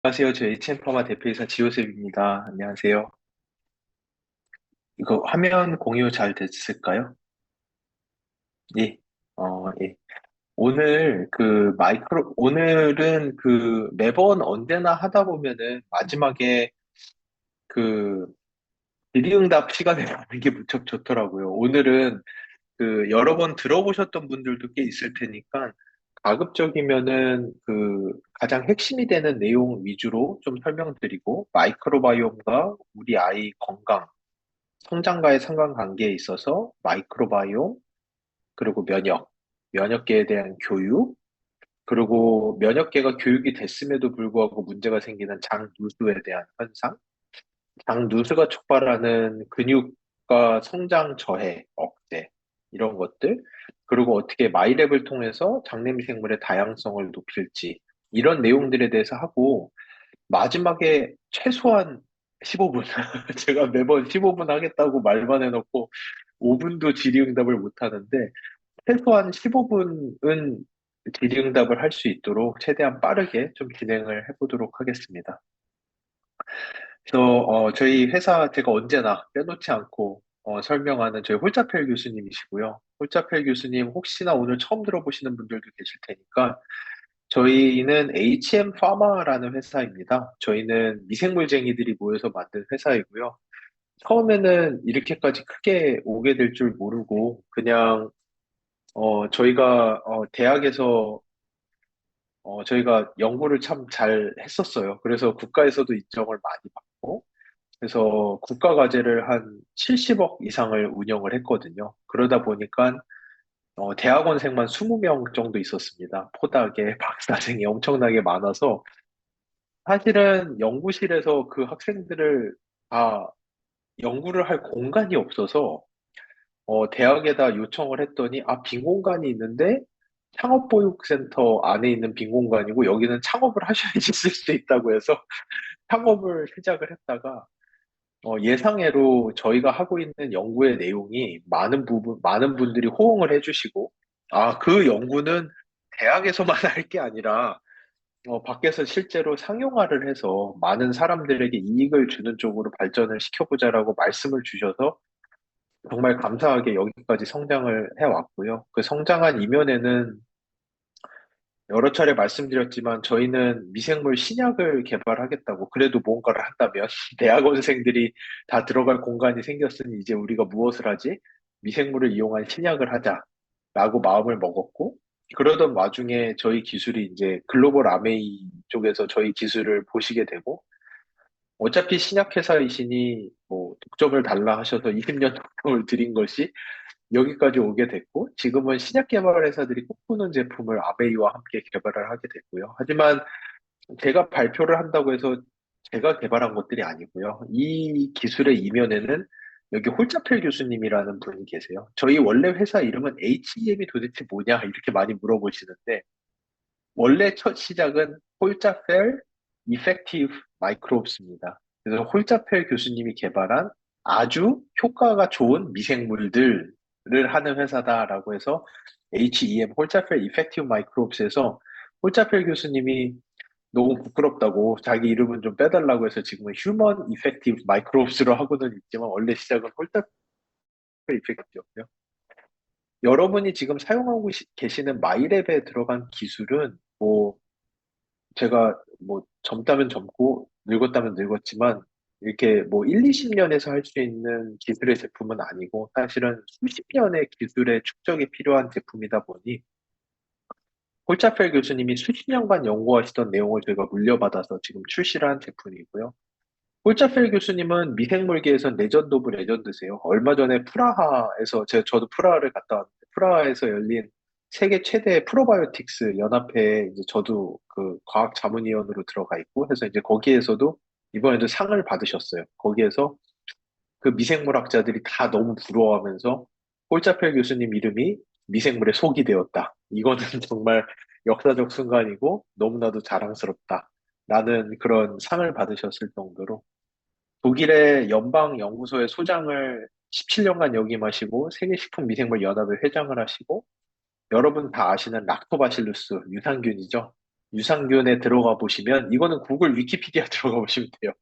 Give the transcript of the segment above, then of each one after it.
안녕하세요. 저 HM파마 대표이사 지호셉입니다. 안녕하세요. 이거 화면 공유 잘 됐을까요? 예. 예. 오늘은 매번 언제나 하다 보면은 마지막에 그 질의응답 시간에 하는 게 무척 좋더라고요. 오늘은 여러 번 들어보셨던 분들도 꽤 있을 테니까 가급적이면은 가장 핵심이 되는 내용 위주로 좀 설명드리고 마이크로바이옴과 우리 아이 건강 성장과의 상관관계에 있어서 마이크로바이옴, 그리고 면역계에 대한 교육, 그리고 면역계가 교육이 됐음에도 불구하고 문제가 생기는 장누수에 대한 현상, 장누수가 촉발하는 근육과 성장 저해, 억제, 이런 것들, 그리고 어떻게 마이랩을 통해서 장내미생물의 다양성을 높일지, 이런 내용들에 대해서 하고, 마지막에 최소한 15분. 제가 매번 15분 하겠다고 말만 해놓고 5분도 질의응답을 못 하는데, 최소한 15분은 질의응답을 할 수 있도록 최대한 빠르게 좀 진행을 해보도록 하겠습니다. 저희 회사 제가 언제나 빼놓지 않고 설명하는 저희 홀자펠 교수님이시고요. 홀자펠 교수님 혹시나 오늘 처음 들어보시는 분들도 계실 테니까 저희는 HM 파마라는 회사입니다. 저희는 미생물쟁이들이 모여서 만든 회사이고요. 처음에는 이렇게까지 크게 오게 될 줄 모르고 그냥 저희가 대학에서 저희가 연구를 참 잘 했었어요. 그래서 국가에서도 인정을 많이 받고 그래서 국가 과제를 한 70억 이상을 운영을 했거든요. 그러다 보니까 대학원생만 20명 정도 있었습니다. 포닥에 박사생이 엄청나게 많아서 사실은 연구실에서 그 학생들을 다 연구를 할 공간이 없어서 대학에다 요청을 했더니 빈 공간이 있는데 창업보육센터 안에 있는 빈 공간이고 여기는 창업을 하셔야지 쓸 수 있다고 해서 창업을 시작을 했다가 예상외로 저희가 하고 있는 연구의 내용이 많은 분들이 호응을 해주시고 그 연구는 대학에서만 할 게 아니라 밖에서 실제로 상용화를 해서 많은 사람들에게 이익을 주는 쪽으로 발전을 시켜보자라고 말씀을 주셔서 정말 감사하게 여기까지 성장을 해왔고요. 그 성장한 이면에는 여러 차례 말씀드렸지만 저희는 미생물 신약을 개발하겠다고 그래도 뭔가를 한다면 대학원생들이 다 들어갈 공간이 생겼으니 이제 우리가 무엇을 하지? 미생물을 이용한 신약을 하자라고 마음을 먹었고 그러던 와중에 저희 기술이 이제 글로벌 아메이 쪽에서 저희 기술을 보시게 되고 어차피 신약회사이시니 뭐 독점을 달라 하셔서 20년 독점을 드린 것이 여기까지 오게 됐고, 지금은 신약 개발 회사들이 꿈꾸는 제품을 아베이와 함께 개발을 하게 됐고요. 하지만 제가 발표를 한다고 해서 제가 개발한 것들이 아니고요. 이 기술의 이면에는 여기 홀자펠 교수님이라는 분이 계세요. 저희 원래 회사 이름은 HEM이 도대체 뭐냐 이렇게 많이 물어보시는데 원래 첫 시작은 홀자펠 이펙티브 마이크로브스입니다. 그래서 홀자펠 교수님이 개발한 아주 효과가 좋은 미생물들을 하는 회사다라고 해서 HEM 홀자펠 이펙티브 마이크로브스에서 홀자펠 교수님이 너무 부끄럽다고 자기 이름은 좀 빼달라고 해서 지금은 휴먼 이펙티브 마이크로브스로 하고는 있지만 원래 시작은 홀자펠 이펙티브였고요. 여러분이 지금 사용하고 계시는 마이랩에 들어간 기술은 뭐 제가 뭐 젊다면 젊고 늙었다면 늙었지만 이렇게 뭐 1, 20년에서 할 수 있는 기술의 제품은 아니고 사실은 수십 년의 기술의 축적이 필요한 제품이다 보니 홀자펠 교수님이 수십 년간 연구하시던 내용을 저희가 물려받아서 지금 출시를 한 제품이고요. 홀자펠 교수님은 미생물계에선 레전드 오브 레전드세요. 얼마 전에 저도 프라하를 갔다 왔는데 프라하에서 열린 세계 최대 프로바이오틱스 연합회에 이제 저도 그 과학 자문위원으로 들어가 있고 해서 이제 거기에서도 이번에도 상을 받으셨어요. 거기에서 그 미생물학자들이 다 너무 부러워하면서 홀자펠 교수님 이름이 미생물의 속이 되었다. 이거는 정말 역사적 순간이고 너무나도 자랑스럽다. 라는 그런 상을 받으셨을 정도로 독일의 연방연구소의 소장을 17년간 역임하시고 세계식품미생물연합의 회장을 하시고 여러분 다 아시는 락토바실루스 유산균이죠. 유산균에 들어가 보시면, 이거는 구글 위키피디아 들어가 보시면 돼요.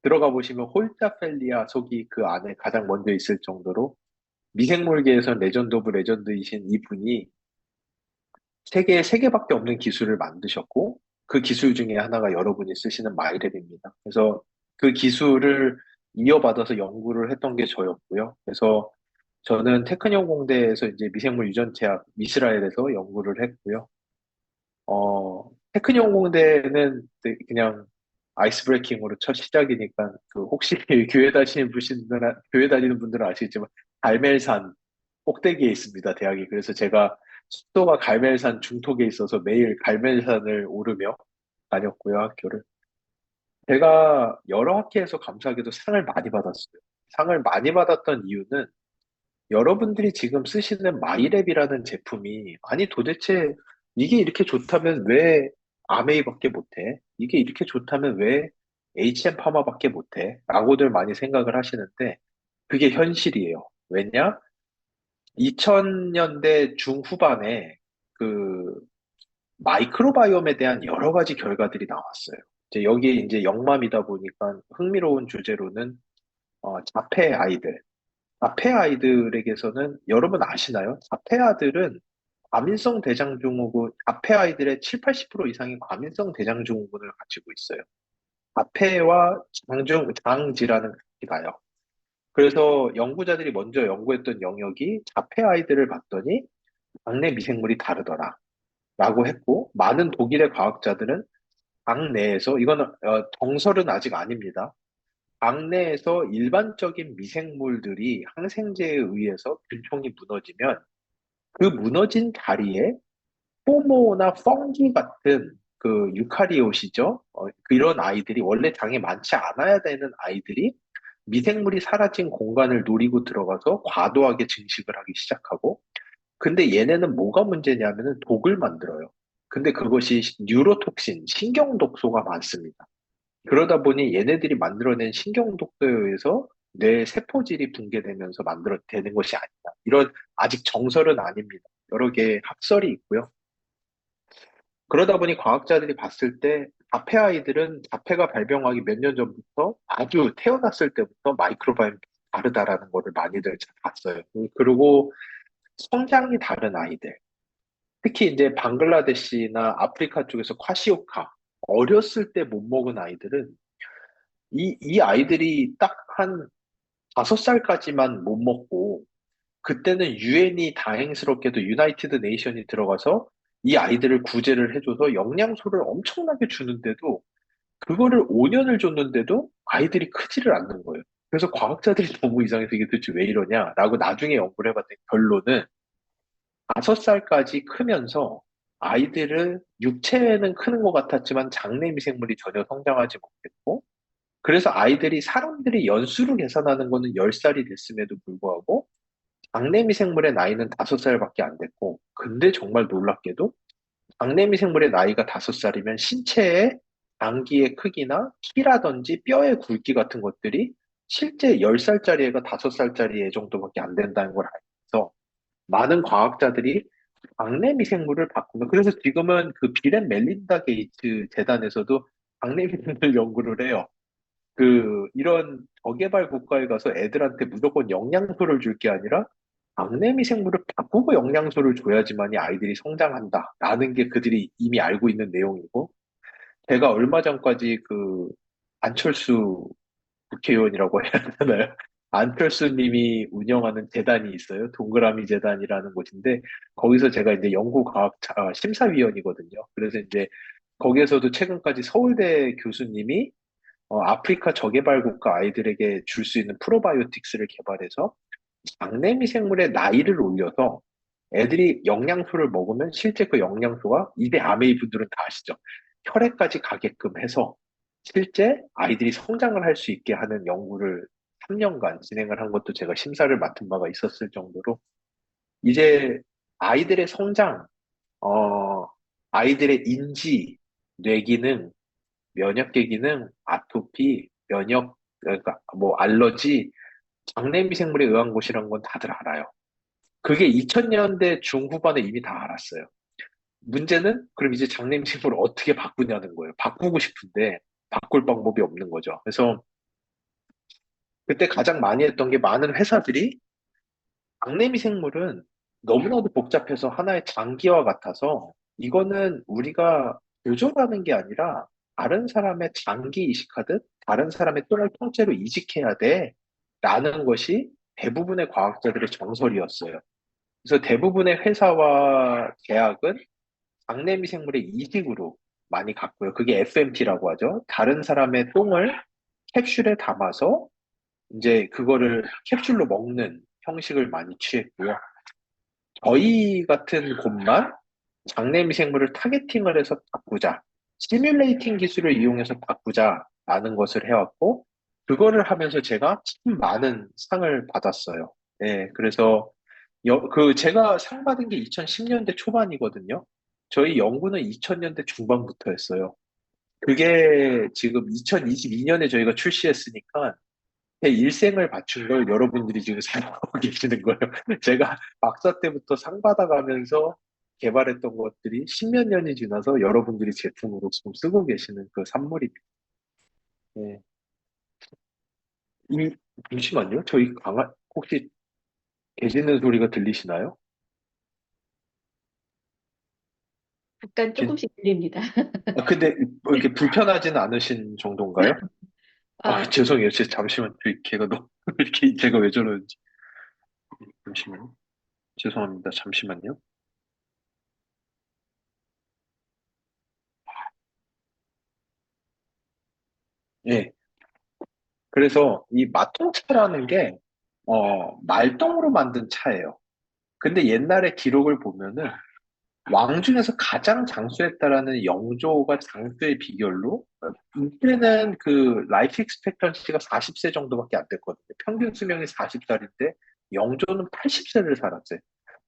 들어가 보시면 홀자펠리아 속이 그 안에 가장 먼저 있을 정도로 미생물계에서 레전드 오브 레전드이신 이분이 세 개밖에 없는 기술을 만드셨고, 그 기술 중에 하나가 여러분이 쓰시는 마이랩입니다. 그래서 그 기술을 이어받아서 연구를 했던 게 저였고요. 그래서 저는 테크니온 공대에서 이제 미생물 유전체학 이스라엘에서 연구를 했고요. 테크니온 공대는 그냥 아이스 브레이킹으로 첫 시작이니까 그 혹시 교회 다니는 분들은 아시겠지만 갈멜산 꼭대기에 있습니다, 대학이. 그래서 제가 숙소가 갈멜산 중턱에 있어서 매일 갈멜산을 오르며 다녔고요, 학교를. 제가 여러 학회에서 감사하게도 상을 많이 받았어요. 상을 많이 받았던 이유는 여러분들이 지금 쓰시는 마이랩이라는 제품이, 아니 도대체 이게 이렇게 좋다면 왜 아메이밖에 못해? 이게 이렇게 좋다면 왜 HM 파마밖에 못해? 라고들 많이 생각을 하시는데 그게 현실이에요. 왜냐? 2000년대 중후반에 그 마이크로바이옴에 대한 여러 가지 결과들이 나왔어요. 이제 여기 이제 영맘이다 보니까 흥미로운 주제로는 자폐 아이들. 자폐 아이들에게서는 여러분 아시나요? 자폐 아들은 과민성 대장증후군, 자폐 아이들의 7, 80% 이상이 과민성 대장증후군을 가지고 있어요. 자폐와 장 질환은 같이 가요. 그래서 연구자들이 먼저 연구했던 영역이 자폐 아이들을 봤더니 장내 미생물이 다르더라. 라고 했고, 많은 독일의 과학자들은 장 내에서, 이거는 정설은 아직 아닙니다. 장 내에서 일반적인 미생물들이 항생제에 의해서 균총이 무너지면 그 무너진 자리에 포모나 펑기 같은 그 유카리ot이죠. 그런 아이들이 원래 장에 많지 않아야 되는 아이들이 미생물이 사라진 공간을 노리고 들어가서 과도하게 증식을 하기 시작하고, 근데 얘네는 뭐가 문제냐면은 독을 만들어요. 근데 그것이 뉴로톡신, 신경독소가 많습니다. 그러다 보니 얘네들이 만들어낸 신경독소에 의해서 뇌 세포질이 붕괴되면서 되는 것이 아니다. 이런 아직 정설은 아닙니다. 여러 개의 학설이 있고요. 그러다 보니 과학자들이 봤을 때 자폐 아이들은 자폐가 발병하기 몇 년 전부터 아주 태어났을 때부터 마이크로바이옴이 다르다라는 거를 많이들 봤어요. 그리고 성장이 다른 아이들, 특히 이제 방글라데시나 아프리카 쪽에서 콰시오카, 어렸을 때 못 먹은 아이들은 이 아이들이 딱 한 5살까지만 못 먹고, 그때는 유엔이 다행스럽게도 유나이티드 네이션이 들어가서 이 아이들을 구제를 해줘서 영양소를 엄청나게 주는데도, 그거를 5년을 줬는데도 아이들이 크지를 않는 거예요. 그래서 과학자들이 너무 이상해서 이게 도대체 왜 이러냐라고 나중에 연구를 해봤더니 결론은 5살까지 크면서 아이들은 육체는 크는 것 같았지만 장내 미생물이 전혀 성장하지 못했고, 그래서 아이들이 사람들이 연수로 계산하는 거는 10살이 됐음에도 불구하고 장내미 생물의 나이는 5살밖에 안 됐고, 근데 정말 놀랍게도 장내미 생물의 나이가 5살이면 신체의 장기의 크기나 키라든지 뼈의 굵기 같은 것들이 실제 10살짜리 애가 5살짜리 애 정도밖에 안 된다는 걸 알면서 많은 과학자들이 장내미 생물을 바꾸는, 그래서 지금은 그 빌 앤 멜린다 게이츠 재단에서도 장내미 생물 연구를 해요. 이런 저개발 국가에 가서 애들한테 무조건 영양소를 줄 게 아니라 막내 미생물을 바꾸고 영양소를 줘야지만이 아이들이 성장한다라는 게 그들이 이미 알고 있는 내용이고, 제가 얼마 전까지 안철수 국회의원이라고 해야 되나요? 안철수 님이 운영하는 재단이 있어요. 동그라미 재단이라는 곳인데, 거기서 제가 이제 심사위원이거든요. 그래서 이제 거기에서도 최근까지 서울대 교수님이 아프리카 저개발 국가 아이들에게 줄 수 있는 프로바이오틱스를 개발해서 장내미 생물의 나이를 올려서 애들이 영양소를 먹으면 실제 그 영양소가 입에 아메이 분들은 다 아시죠? 혈액까지 가게끔 해서 실제 아이들이 성장을 할 수 있게 하는 연구를 3년간 진행을 한 것도 제가 심사를 맡은 바가 있었을 정도로, 이제 아이들의 성장, 어, 아이들의 인지, 뇌기능, 면역계 기능, 아토피, 그러니까 뭐 알러지, 장내미생물에 의한 것이란 건 다들 알아요. 그게 2000년대 중후반에 이미 다 알았어요. 문제는 그럼 이제 장내미생물을 어떻게 바꾸냐는 거예요. 바꾸고 싶은데 바꿀 방법이 없는 거죠. 그래서 그때 가장 많이 했던 게 많은 회사들이 장내미생물은 너무나도 복잡해서 하나의 장기와 같아서 이거는 우리가 조절하는 게 아니라 다른 사람의 장기 이식하듯 다른 사람의 똥을 통째로 이식해야 돼. 라는 것이 대부분의 과학자들의 정설이었어요. 그래서 대부분의 회사와 대학은 장내미생물의 이식으로 많이 갔고요. 그게 FMT라고 하죠. 다른 사람의 똥을 캡슐에 담아서 이제 그거를 캡슐로 먹는 형식을 많이 취했고요. 저희 같은 곳만 장내미생물을 타겟팅을 해서 바꾸자. 시뮬레이팅 기술을 이용해서 바꾸자라는 것을 해왔고, 그거를 하면서 제가 참 많은 상을 받았어요. 예, 그래서 제가 상 받은 게 2010년대 초반이거든요. 저희 연구는 2000년대 중반부터였어요. 그게 지금 2022년에 저희가 출시했으니까 제 일생을 바친 걸 여러분들이 지금 사용하고 계시는 거예요. 제가 박사 때부터 상 받아가면서 개발했던 것들이 십몇 년이 지나서 여러분들이 제품으로 지금 쓰고 계시는 그 산물입니다. 예. 이, 잠시만요. 저희 혹시 계시는 소리가 들리시나요? 약간 진- 조금씩 들립니다. 근데 뭐 이렇게 불편하진 않으신 정도인가요? 아, 죄송해요. 잠시만. 걔가 너무, 이렇게 제가 왜 저러는지. 잠시만요. 죄송합니다. 잠시만요. 예. 그래서 이 마통차라는 게, 말똥으로 만든 차예요. 근데 옛날에 기록을 보면은 왕 중에서 가장 장수했다라는 영조가 장수의 비결로 이때는 그 라이프 익스펙턴시가 40세 정도밖에 안 됐거든요. 평균 수명이 40살인데 영조는 80세를 살았어요.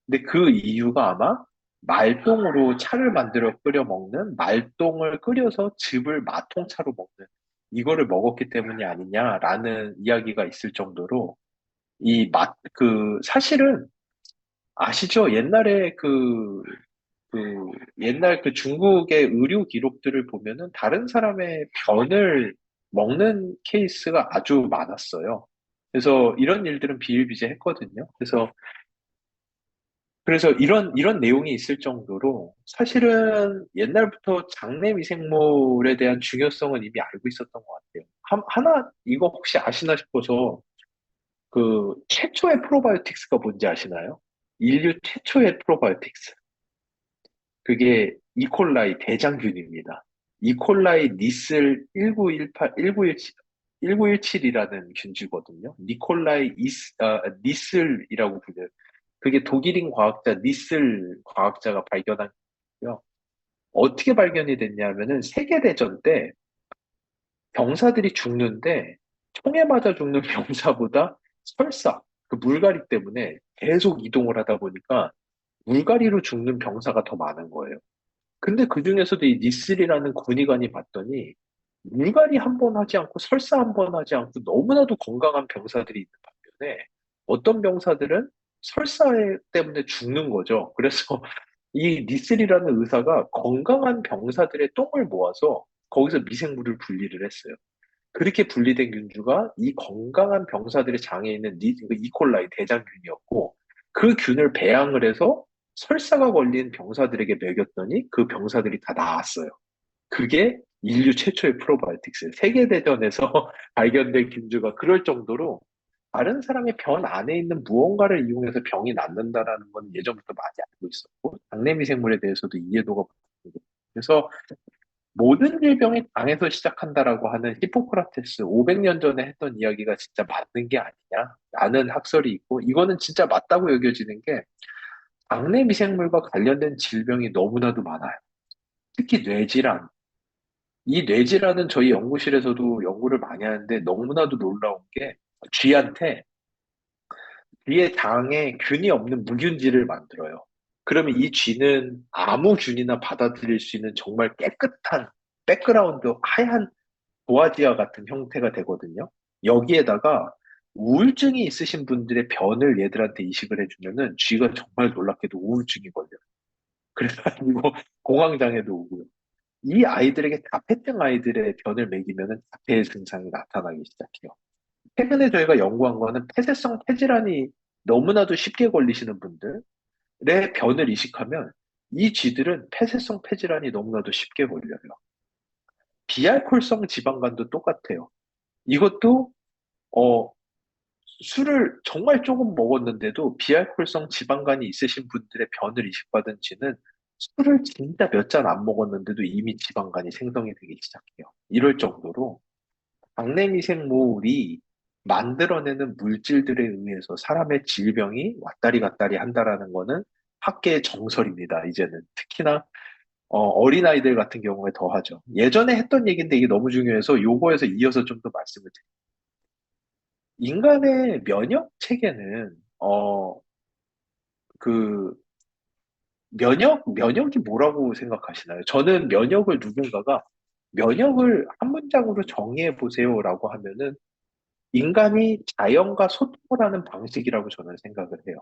근데 그 이유가 아마 말똥으로 차를 만들어 끓여 먹는 말똥을 끓여서 즙을 마통차로 먹는 이거를 먹었기 때문이 아니냐라는 이야기가 있을 정도로 사실은 아시죠? 옛날 그 중국의 의료 기록들을 보면은 다른 사람의 변을 먹는 케이스가 아주 많았어요. 그래서 이런 일들은 비일비재했거든요. 그래서 이런 내용이 있을 정도로 사실은 옛날부터 장내 미생물에 대한 중요성은 이미 알고 있었던 것 같아요. 하나, 이거 혹시 아시나 싶어서 그 최초의 프로바이오틱스가 뭔지 아시나요? 인류 최초의 프로바이오틱스. 그게 이콜라이 대장균입니다. 이콜라이 니슬 1918, 1917, 1917이라는 균주거든요. 니슬이라고 불려요. 그게 독일인 과학자 니슬 과학자가 발견한 거고요. 어떻게 발견이 됐냐면은 세계대전 때 병사들이 죽는데 총에 맞아 죽는 병사보다 설사, 그 물갈이 때문에 계속 이동을 하다 보니까 물갈이로 죽는 병사가 더 많은 거예요. 근데 그 중에서도 이 니슬이라는 군의관이 봤더니 물갈이 한 번 하지 않고 설사 한 번 하지 않고 너무나도 건강한 병사들이 있는 반면에 어떤 병사들은 설사 때문에 죽는 거죠. 그래서 이 니슬이라는 의사가 건강한 병사들의 똥을 모아서 거기서 미생물을 분리를 했어요. 그렇게 분리된 균주가 이 건강한 병사들의 장에 있는 그 이콜라이 대장균이었고 그 균을 배양을 해서 설사가 걸린 병사들에게 먹였더니 그 병사들이 다 나았어요. 그게 인류 최초의 프로바이오틱스. 세계대전에서 발견된 균주가 그럴 정도로 다른 사람의 변 안에 있는 무언가를 이용해서 병이 낫는다라는 건 예전부터 많이 알고 있었고, 장내미생물에 대해서도 이해도가 높습니다. 그래서 모든 질병이 당에서 시작한다라고 하는 히포크라테스 500년 전에 했던 이야기가 진짜 맞는 게 아니냐라는 학설이 있고, 이거는 진짜 맞다고 여겨지는 게 장내 미생물과 관련된 질병이 너무나도 많아요. 특히 뇌질환. 이 뇌질환은 저희 연구실에서도 연구를 많이 하는데 너무나도 놀라운 게 쥐한테 쥐의 장에 균이 없는 무균쥐를 만들어요. 그러면 이 쥐는 아무 균이나 받아들일 수 있는 정말 깨끗한 백그라운드 하얀 도화지와 같은 형태가 되거든요. 여기에다가 우울증이 있으신 분들의 변을 얘들한테 이식을 해주면은 쥐가 정말 놀랍게도 우울증이 걸려요. 그래가지고 공황장애도 오고요. 이 아이들에게 자폐증 아이들의 변을 먹이면은 자폐 증상이 나타나기 시작해요. 최근에 저희가 연구한 거는 폐쇄성 폐질환이 너무나도 쉽게 걸리시는 분들의 변을 이식하면 이 쥐들은 폐쇄성 폐질환이 너무나도 쉽게 걸려요. 비알코올성 지방간도 똑같아요. 이것도 어, 술을 정말 조금 먹었는데도 비알코올성 지방간이 있으신 분들의 변을 이식받은 쥐는 술을 진짜 몇 잔 안 먹었는데도 이미 지방간이 생성이 되기 시작해요. 이럴 정도로 장내 미생물이 만들어내는 물질들에 의해서 사람의 질병이 왔다리 갔다리 한다라는 거는 학계의 정설입니다. 이제는 특히나 어린아이들 같은 경우에 더 하죠. 예전에 했던 얘기인데 이게 너무 중요해서 요거에서 이어서 좀 더 말씀을 드릴게요. 인간의 면역 체계는 그 면역이 뭐라고 생각하시나요? 저는 면역을 한 문장으로 정의해 보세요라고 하면은 인간이 자연과 소통을 하는 방식이라고 저는 생각을 해요.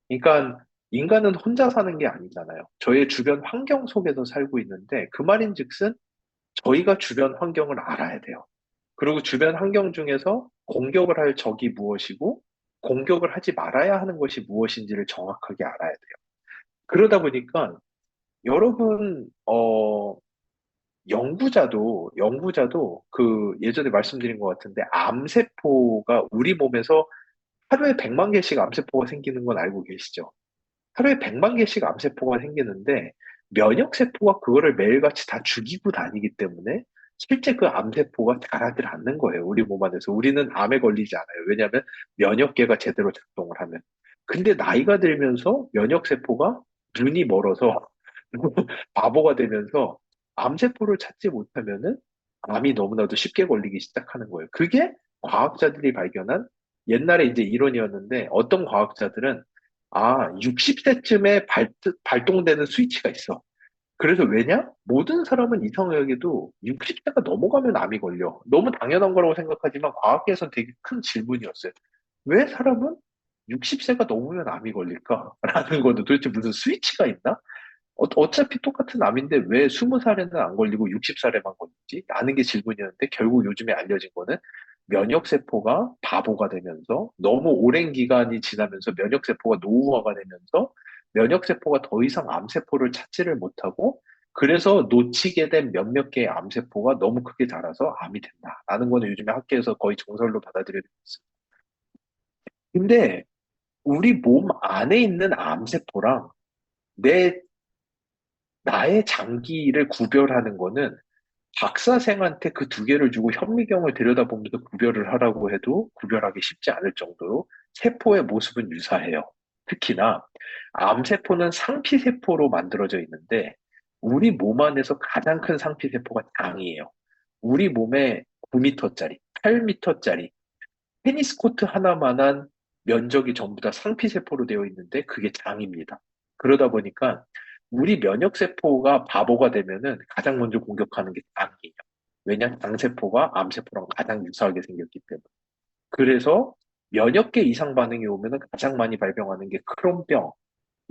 그러니까 인간은 혼자 사는 게 아니잖아요. 저의 주변 환경 속에서 살고 있는데 그 말인즉슨 저희가 주변 환경을 알아야 돼요. 그리고 주변 환경 중에서 공격을 할 적이 무엇이고 공격을 하지 말아야 하는 것이 무엇인지를 정확하게 알아야 돼요. 그러다 보니까 여러분, 연구자도 그 예전에 말씀드린 것 같은데 암세포가 우리 몸에서 하루에 100만 개씩 암세포가 생기는 건 알고 계시죠? 하루에 100만 개씩 암세포가 생기는데 면역세포가 그거를 매일같이 다 죽이고 다니기 때문에 실제 그 암세포가 자라질 않는 거예요. 우리 몸 안에서. 우리는 암에 걸리지 않아요. 왜냐하면 면역계가 제대로 작동을 하면. 근데 나이가 들면서 면역세포가 눈이 멀어서 바보가 되면서 암세포를 찾지 못하면은 암이 너무나도 쉽게 걸리기 시작하는 거예요. 그게 과학자들이 발견한 옛날에 이제 이론이었는데 어떤 과학자들은 60세쯤에 발동되는 스위치가 있어. 그래서 왜냐? 모든 사람은 이상하게도 60세가 넘어가면 암이 걸려. 너무 당연한 거라고 생각하지만 과학계에서는 되게 큰 질문이었어요. 왜 사람은 60세가 넘으면 암이 걸릴까? 라는 거는 도대체 무슨 스위치가 있나? 어차피 똑같은 암인데 왜 20살에는 안 걸리고 60살에만 걸리지? 라는 게 질문이었는데 결국 요즘에 알려진 거는 면역세포가 바보가 되면서 너무 오랜 기간이 지나면서 면역세포가 노후화가 되면서 면역세포가 더 이상 암세포를 찾지를 못하고 그래서 놓치게 된 몇몇 개의 암세포가 너무 크게 자라서 암이 된다라는 거는 요즘에 학계에서 거의 정설로 받아들여지고 있습니다. 근데 우리 몸 안에 있는 암세포랑 내 나의 장기를 구별하는 거는 박사생한테 그 두 개를 주고 현미경을 들여다보면서 구별을 하라고 해도 구별하기 쉽지 않을 정도로 세포의 모습은 유사해요. 특히나 암세포는 상피세포로 만들어져 있는데 우리 몸 안에서 가장 큰 상피세포가 장이에요. 우리 몸에 9m짜리, 8m짜리 테니스 코트 하나만한 면적이 전부 다 상피세포로 되어 있는데 그게 장입니다. 그러다 보니까 우리 면역세포가 바보가 되면은 가장 먼저 공격하는 게 장이에요. 왜냐? 장세포가 암세포랑 가장 유사하게 생겼기 때문에. 그래서 면역계 이상 반응이 오면은 가장 많이 발병하는 게 크론병,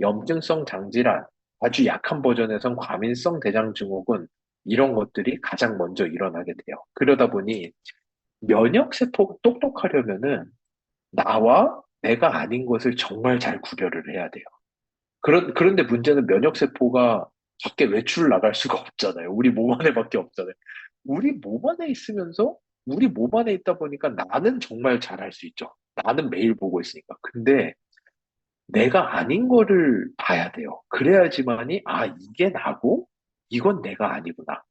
염증성 장질환, 아주 약한 버전에선 과민성 대장증후군, 이런 것들이 가장 먼저 일어나게 돼요. 그러다 보니 면역세포가 똑똑하려면은 나와 내가 아닌 것을 정말 잘 구별을 해야 돼요. 그런데 문제는 면역세포가 밖에 외출을 나갈 수가 없잖아요. 우리 몸 안에밖에 없잖아요. 우리 몸 안에 있으면서 우리 몸 안에 있다 보니까 나는 정말 잘할 수 있죠. 나는 매일 보고 있으니까. 근데 내가 아닌 거를 봐야 돼요. 그래야지만이, 이게 나고, 이건 내가 아니구나.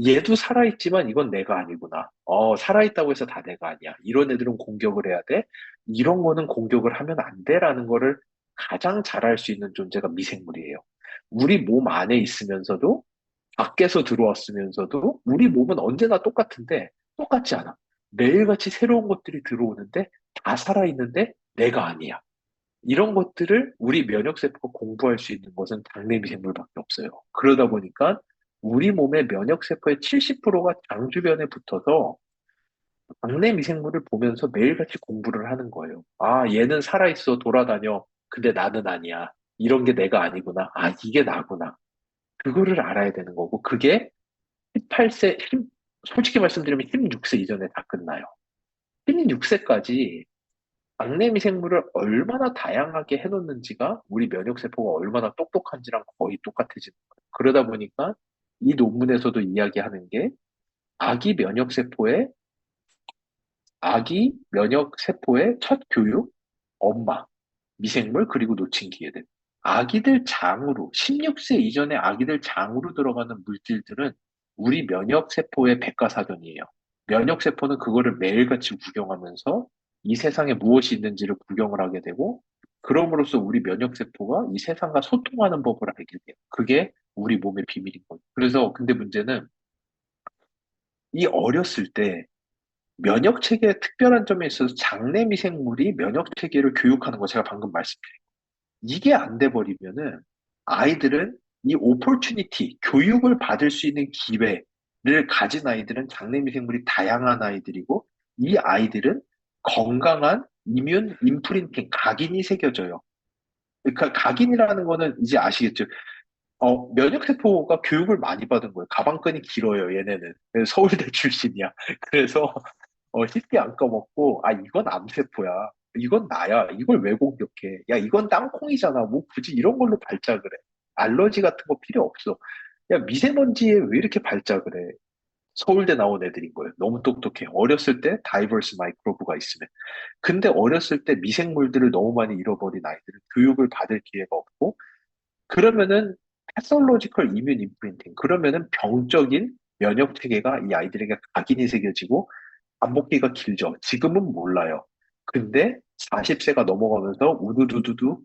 얘도 살아있지만 이건 내가 아니구나. 살아있다고 해서 다 내가 아니야. 이런 애들은 공격을 해야 돼. 이런 거는 공격을 하면 안 돼라는 거를 가장 잘할 수 있는 존재가 미생물이에요. 우리 몸 안에 있으면서도, 밖에서 들어왔으면서도, 우리 몸은 언제나 똑같은데, 똑같지 않아. 매일같이 새로운 것들이 들어오는데, 다 살아있는데, 내가 아니야. 이런 것들을 우리 면역세포가 공부할 수 있는 것은 장내 미생물밖에 없어요. 그러다 보니까 우리 몸의 면역세포의 70%가 장 주변에 붙어서 장내 미생물을 보면서 매일같이 공부를 하는 거예요. 얘는 살아있어, 돌아다녀. 근데 나는 아니야. 이런 게 내가 아니구나. 이게 나구나. 그거를 알아야 되는 거고, 그게 18세, 솔직히 말씀드리면 16세 이전에 다 끝나요. 16세까지 박내미생물을 얼마나 다양하게 해놓는지가 우리 면역세포가 얼마나 똑똑한지랑 거의 똑같아지는 거예요. 그러다 보니까 이 논문에서도 이야기하는 게 아기 면역세포의 아기 면역세포의 첫 교육, 엄마, 미생물, 그리고 놓친 기회들. 아기들 장으로, 16세 이전에 아기들 장으로 들어가는 물질들은 우리 면역세포의 백과사전이에요. 면역세포는 그거를 매일같이 구경하면서 이 세상에 무엇이 있는지를 구경을 하게 되고, 그럼으로써 우리 면역세포가 이 세상과 소통하는 법을 알게 돼요. 그게 우리 몸의 비밀인 거예요. 그래서, 근데 문제는 이 어렸을 때 면역 체계의 특별한 점에 있어서 장내 미생물이 면역 체계를 교육하는 거 제가 방금 말씀드린 이게 안 돼 버리면은 아이들은 이 오퍼튜니티, 교육을 받을 수 있는 기회를 가진 아이들은 장내 미생물이 다양한 아이들이고 이 아이들은 건강한 이뮨 임프린팅, 각인이 새겨져요. 그러니까 각인이라는 거는 이제 아시겠죠? 면역세포가 교육을 많이 받은 거예요. 가방끈이 길어요, 얘네는. 그래서 서울대 출신이야. 그래서 쉽게 안 까먹고, 아, 이건 암세포야. 이건 나야. 이걸 왜 공격해? 야, 이건 땅콩이잖아. 뭐 굳이 이런 걸로 발작을 해. 알러지 같은 거 필요 없어. 야, 미세먼지에 왜 이렇게 발작을 해? 서울대 나온 애들인 거예요. 너무 똑똑해. 어렸을 때 다이버스 마이크로브가 있으면. 근데 어렸을 때 미생물들을 너무 많이 잃어버린 아이들은 교육을 받을 기회가 없고, 그러면은 패솔로지컬 이뮨 임프린팅. 그러면은 병적인 면역 체계가 이 아이들에게 각인이 새겨지고 반복기가 길죠. 지금은 몰라요. 근데 40세가 넘어가면서 우두두두두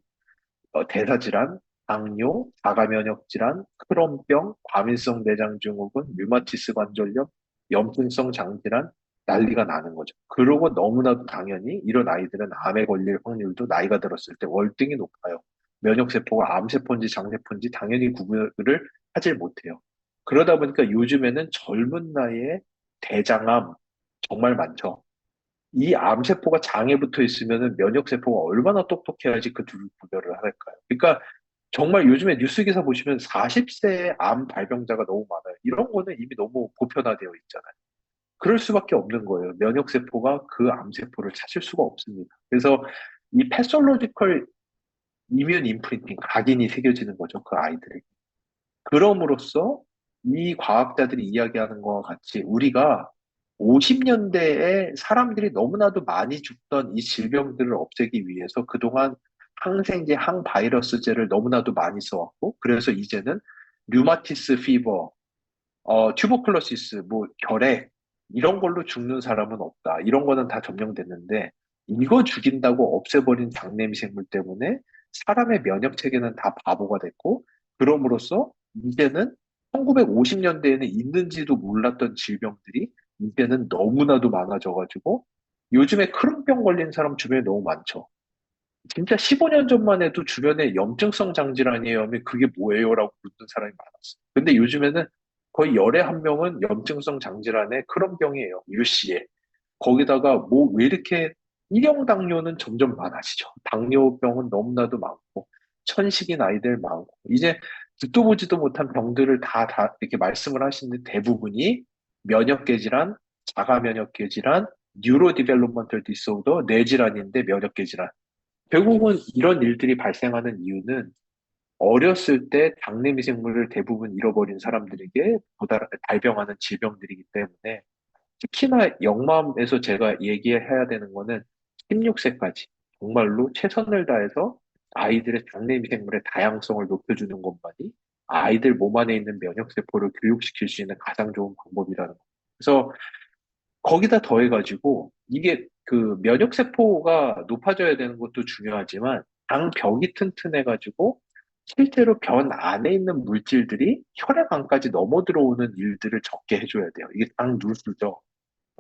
대사질환, 당뇨, 자가면역질환, 크론병, 과민성 내장증후군, 류마티스 관절염, 염증성 장질환 난리가 나는 거죠. 그러고 너무나도 당연히 이런 아이들은 암에 걸릴 확률도 나이가 들었을 때 월등히 높아요. 면역세포가 암세포인지 장세포인지 당연히 구분을 하질 못해요. 그러다 보니까 요즘에는 젊은 나이에 대장암 정말 많죠. 이 암세포가 장에 붙어 있으면 면역세포가 얼마나 똑똑해야지 그 둘을 구별을 할까요? 그러니까 정말 요즘에 뉴스 기사 보시면 40세 암 발병자가 너무 많아요. 이런 거는 이미 너무 보편화되어 있잖아요. 그럴 수밖에 없는 거예요. 면역세포가 그 암세포를 찾을 수가 없습니다. 그래서 이 패솔로지컬 이뮨 임프린팅, 각인이 새겨지는 거죠. 그 아이들에게. 그럼으로써 이 과학자들이 이야기하는 것과 같이 우리가 50년대에 사람들이 너무나도 많이 죽던 이 질병들을 없애기 위해서 그동안 항생제, 항바이러스제를 너무나도 많이 써왔고, 그래서 이제는 류마티스 피버, 튜버클로시스, 뭐 결핵 이런 걸로 죽는 사람은 없다. 이런 거는 다 점령됐는데 이거 죽인다고 없애버린 장내미생물 때문에 사람의 면역 체계는 다 바보가 됐고 그럼으로써 이제는 1950년대에는 있는지도 몰랐던 질병들이 이제는 너무나도 많아져가지고 요즘에 크론병 걸린 사람 주변에 너무 많죠. 진짜 15년 전만 해도 주변에 염증성 장질환이에요 하면 그게 뭐예요? 라고 묻는 사람이 많았어요. 근데 요즘에는 거의 열에 한 명은 염증성 장질환에 크론병이에요. 유씨에. 거기다가 뭐 왜 이렇게 일형 당뇨는 점점 많아지죠. 당뇨병은 너무나도 많고 천식인 아이들 많고 이제 듣도 보지도 못한 병들을 다 이렇게 말씀을 하시는데 대부분이 면역계 질환, 자가 면역계 질환, 뉴로 디벨롭먼털 디소더, 뇌질환인데 면역계 질환. 결국은 이런 일들이 발생하는 이유는 어렸을 때 장내 미생물을 대부분 잃어버린 사람들에게 발병하는 질병들이기 때문에 특히나 역마음에서 제가 얘기해야 되는 거는 16세까지 정말로 최선을 다해서 아이들의 장내 미생물의 다양성을 높여주는 것만이 아이들 몸 안에 있는 면역세포를 교육시킬 수 있는 가장 좋은 방법이라는 거. 그래서 거기다 더해가지고 이게 그 면역세포가 높아져야 되는 것도 중요하지만 장벽이 튼튼해가지고 실제로 변 안에 있는 물질들이 혈액 안까지 넘어 들어오는 일들을 적게 해줘야 돼요. 이게 장 누수죠.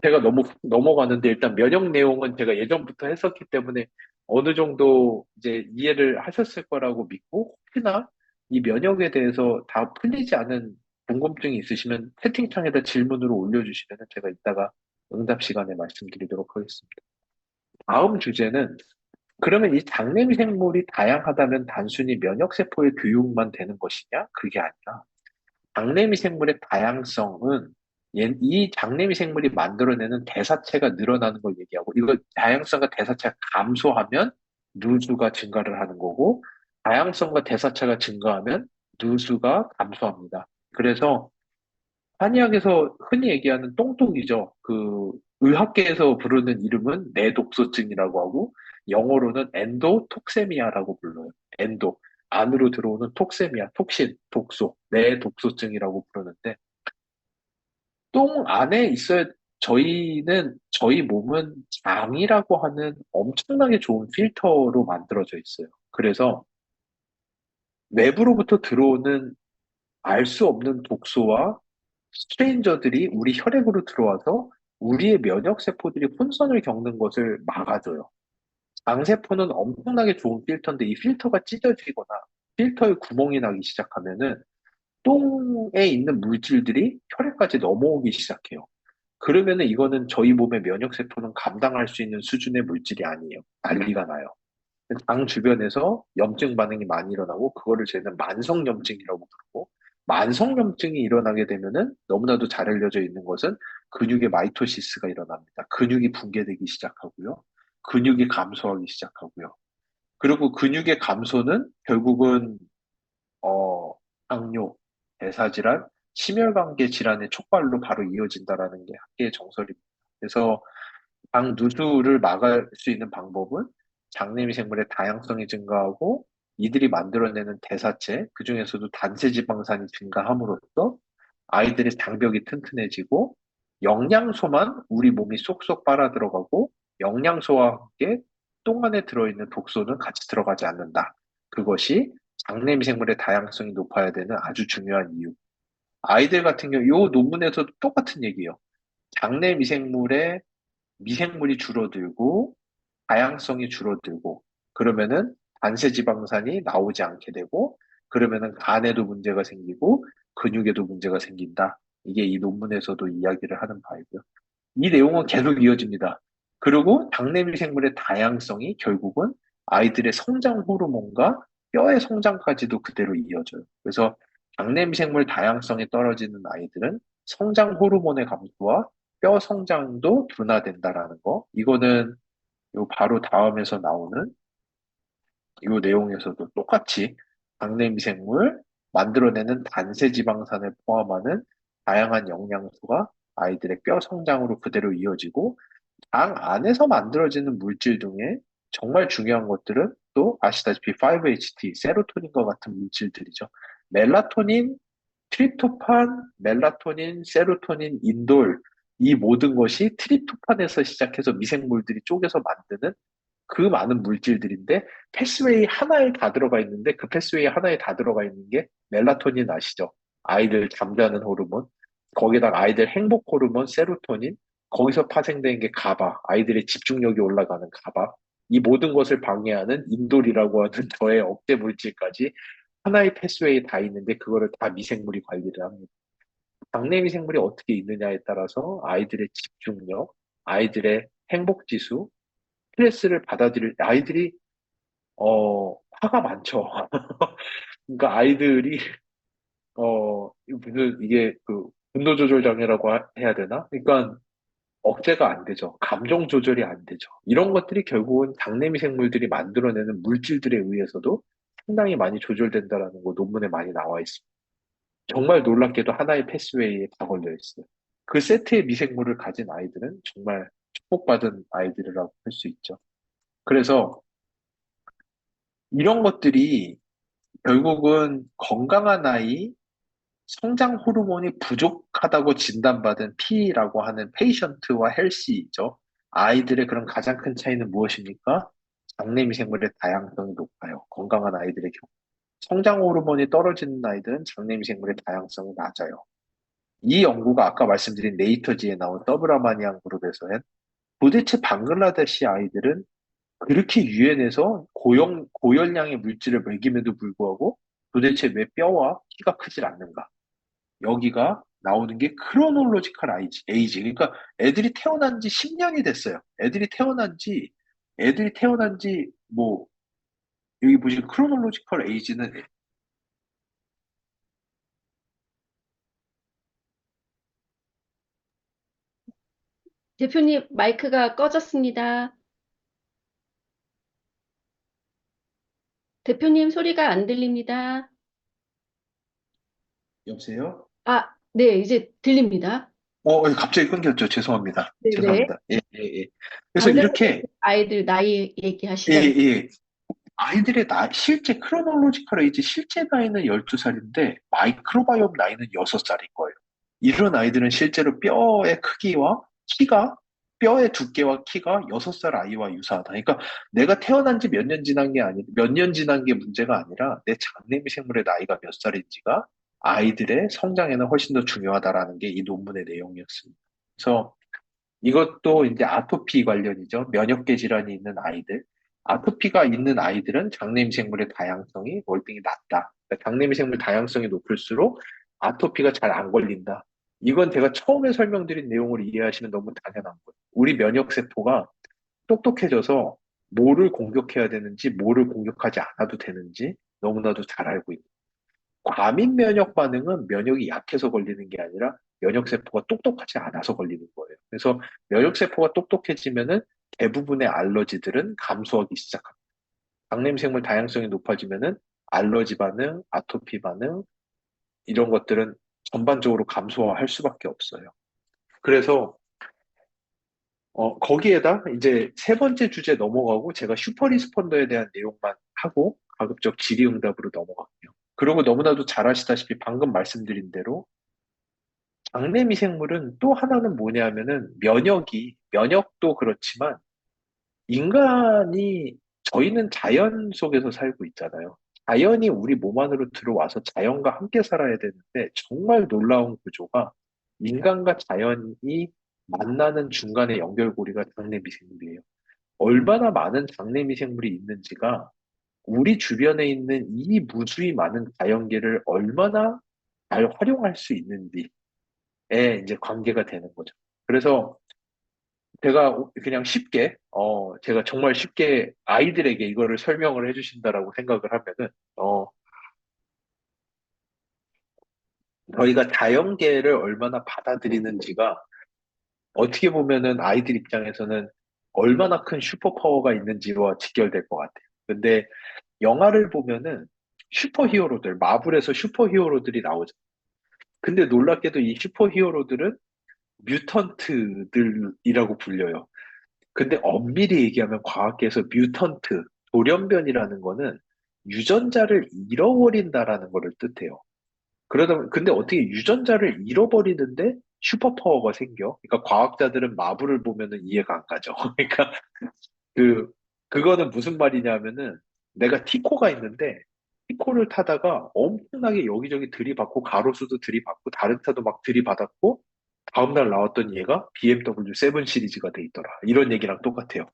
제가 너무 훅 넘어가는데 일단 면역 내용은 제가 예전부터 했었기 때문에 어느 정도 이제 이해를 하셨을 거라고 믿고 혹시나 이 면역에 대해서 다 풀리지 않은 궁금증이 있으시면 채팅창에다 질문으로 올려주시면 제가 이따가 응답 시간에 말씀드리도록 하겠습니다. 다음 주제는 그러면 이 장내미 생물이 다양하다면 단순히 면역세포의 교육만 되는 것이냐? 그게 아니라 장내미 생물의 다양성은 이 장내미 생물이 만들어내는 대사체가 늘어나는 걸 얘기하고, 이거 다양성과 대사체가 감소하면 누수가 증가를 하는 거고, 다양성과 대사체가 증가하면 누수가 감소합니다. 그래서 한의학에서 흔히 얘기하는 똥독이죠. 그 의학계에서 부르는 이름은 내독소증이라고 하고, 영어로는 엔도톡세미아라고 불러요. 엔도, 안으로 들어오는 톡세미아, 톡신, 독소, 내독소증이라고 부르는데, 똥 안에 있어야, 저희 몸은 장이라고 하는 엄청나게 좋은 필터로 만들어져 있어요. 그래서 외부로부터 들어오는 알 수 없는 독소와 스트레인저들이 우리 혈액으로 들어와서 우리의 면역세포들이 혼선을 겪는 것을 막아줘요. 장세포는 엄청나게 좋은 필터인데, 이 필터가 찢어지거나 필터에 구멍이 나기 시작하면은 똥에 있는 물질들이 혈액까지 넘어오기 시작해요. 그러면은 이거는 저희 몸의 면역세포는 감당할 수 있는 수준의 물질이 아니에요. 난리가 나요. 장 주변에서 염증 반응이 많이 일어나고, 그거를 저희는 만성염증이라고 부르고, 만성염증이 일어나게 되면은 너무나도 잘 알려져 있는 것은 근육의 마이토시스가 일어납니다. 근육이 붕괴되기 시작하고요. 근육이 감소하기 시작하고요. 그리고 근육의 감소는 결국은 어, 당뇨, 대사질환, 심혈관계 질환의 촉발로 바로 이어진다라는 게 학계의 정설입니다. 그래서 장 누수를 막을 수 있는 방법은 장내미 생물의 다양성이 증가하고, 이들이 만들어내는 대사체, 그중에서도 단체지방산이 증가함으로써 아이들의 장벽이 튼튼해지고, 영양소만 우리 몸이 쏙쏙 빨아 들어가고, 영양소와 함께 똥 안에 들어있는 독소는 같이 들어가지 않는다. 그것이 장내미 생물의 다양성이 높아야 되는 아주 중요한 이유. 아이들 같은 경우, 이 논문에서도 똑같은 얘기예요. 장내 미생물의 미생물이 줄어들고 다양성이 줄어들고, 그러면은 단세지방산이 나오지 않게 되고, 그러면은 간에도 문제가 생기고 근육에도 문제가 생긴다. 이게 이 논문에서도 이야기를 하는 바이고요. 이 내용은 계속 이어집니다. 그리고 장내미생물의 다양성이 결국은 아이들의 성장 호르몬과 뼈의 성장까지도 그대로 이어져요. 그래서 장내미생물 다양성이 떨어지는 아이들은 성장 호르몬의 감소와 뼈 성장도 둔화된다라는 거. 이거는 요 바로 다음에서 나오는 이 내용에서도 똑같이 장내미생물 만들어내는 단세지방산을 포함하는 다양한 영양소가 아이들의 뼈 성장으로 그대로 이어지고, 장 안에서 만들어지는 물질 중에 정말 중요한 것들은 또 아시다시피 5-HT, 세로토닌과 같은 물질들이죠. 멜라토닌, 트립토판, 멜라토닌, 세로토닌, 인돌, 이 모든 것이 트립토판에서 시작해서 미생물들이 쪼개서 만드는 그 많은 물질들인데, 패스웨이 하나에 다 들어가 있는데, 그 패스웨이 하나에 다 들어가 있는 게 멜라토닌 아시죠? 아이들 잠자는 호르몬, 거기다가 아이들 행복 호르몬 세로토닌, 거기서 파생된 게 가바, 아이들의 집중력이 올라가는 가바, 이 모든 것을 방해하는 인돌이라고 하는 저의 억제 물질까지 하나의 패스웨이에 다 있는데, 그거를 다 미생물이 관리를 합니다. 장내 미생물이 어떻게 있느냐에 따라서 아이들의 집중력, 아이들의 행복 지수, 스트레스를 받아들일 아이들이 화가 많죠. 그러니까 아이들이 무슨 이게 그 분노 조절 장애라고 해야 되나? 그러니까 억제가 안 되죠. 감정 조절이 안 되죠. 이런 것들이 결국은 장내미 생물들이 만들어내는 물질들에 의해서도 상당히 많이 조절된다라는 거 논문에 많이 나와 있습니다. 정말 놀랍게도 하나의 패스웨이에 다 걸려 있어요. 그 세트의 미생물을 가진 아이들은 정말 축복받은 아이들이라고 할 수 있죠. 그래서 이런 것들이 결국은 건강한 아이, 성장 호르몬이 부족하다고 진단받은 P라고 하는 페이션트와 헬시죠. 아이들의 그런 가장 큰 차이는 무엇입니까? 장내 미생물의 다양성이 높아요. 건강한 아이들의 경우. 성장 호르몬이 떨어지는 아이들은 장내 미생물의 다양성이 낮아요. 이 연구가 아까 말씀드린 네이처지에 나온 더브라마니안 그룹에서는 도대체 방글라데시 아이들은 그렇게 유엔에서 고열량의 물질을 먹임에도 불구하고 도대체 왜 뼈와 키가 크질 않는가? 여기가 나오는 게 크로놀로지컬 에이지. 그러니까 애들이 태어난 지 10년이 됐어요. 애들이 태어난 지, 뭐, 여기 보시면 크로놀로지컬 에이지는 대표님, 마이크가 꺼졌습니다. 대표님 소리가 안 들립니다. 여보세요? 네, 이제 들립니다. 갑자기 끊겼죠. 죄송합니다. 네네. 죄송합니다. 예, 예, 예. 그래서 방금 이렇게, 아이들 나이 예, 얘기하시던, 예. 아이들의 실제 크로놀로지컬 에이지 실제 나이는 12살인데, 마이크로바이옴 나이는 6살인 거예요. 이런 아이들은 실제로 뼈의 크기와 키가, 뼈의 두께와 키가 6살 아이와 유사하다. 그러니까 내가 태어난 지 몇 년 지난 게 몇 년 지난 게 문제가 아니라 내 장내미생물의 나이가 몇 살인지가 아이들의 성장에는 훨씬 더 중요하다라는 게 이 논문의 내용이었습니다. 그래서 이것도 이제 아토피 관련이죠. 면역계 질환이 있는 아이들. 아토피가 있는 아이들은 장내미생물의 다양성이 월등히 낮다. 그러니까 장내미생물 다양성이 높을수록 아토피가 잘 안 걸린다. 이건 제가 처음에 설명드린 내용을 이해하시면 너무 당연한 거예요. 우리 면역세포가 똑똑해져서 뭐를 공격해야 되는지, 뭐를 공격하지 않아도 되는지 너무나도 잘 알고 있다. 과민 면역 반응은 면역이 약해서 걸리는 게 아니라 면역세포가 똑똑하지 않아서 걸리는 거예요. 그래서 면역세포가 똑똑해지면은 대부분의 알러지들은 감소하기 시작합니다. 장내미생물 다양성이 높아지면은 알러지 반응, 아토피 반응, 이런 것들은 전반적으로 감소할 수밖에 없어요. 그래서 거기에다 이제 세 번째 주제 넘어가고 제가 슈퍼 리스폰더에 대한 내용만 하고 가급적 질의응답으로 넘어갈게요. 그리고 너무나도 잘 아시다시피 방금 말씀드린 대로 장내 미생물은 또 하나는 뭐냐면은 면역도 그렇지만 인간이 저희는 자연 속에서 살고 있잖아요. 자연이 우리 몸 안으로 들어와서 자연과 함께 살아야 되는데 정말 놀라운 구조가 인간과 자연이 만나는 중간의 연결고리가 장내 미생물이에요. 얼마나 많은 장내 미생물이 있는지가 우리 주변에 있는 이 무수히 많은 자연계를 얼마나 잘 활용할 수 있는지 이제 관계가 되는 거죠. 그래서 제가 그냥 제가 정말 쉽게 아이들에게 이거를 설명을 해주신다라고 생각을 하면은, 어, 저희가 자연계를 얼마나 받아들이는지가 어떻게 보면은 아이들 입장에서는 얼마나 큰 슈퍼파워가 있는지와 직결될 것 같아요. 근데 영화를 보면은 마블에서 슈퍼히어로들이 나오죠. 근데 놀랍게도 이 슈퍼히어로들은 뮤턴트들이라고 불려요. 근데 엄밀히 얘기하면 과학계에서 뮤턴트, 돌연변이라는 거는 유전자를 잃어버린다라는 거를 뜻해요. 근데 어떻게 유전자를 잃어버리는데 슈퍼파워가 생겨? 그러니까 과학자들은 마블을 보면은 이해가 안 가죠. 그러니까 그, 그거는 무슨 말이냐면은 내가 티코가 있는데 티코를 타다가 엄청나게 여기저기 들이받고 가로수도 들이받고 다른 차도 막 들이받았고 다음날 나왔던 얘가 BMW 7 시리즈가 돼 있더라. 이런 얘기랑 똑같아요.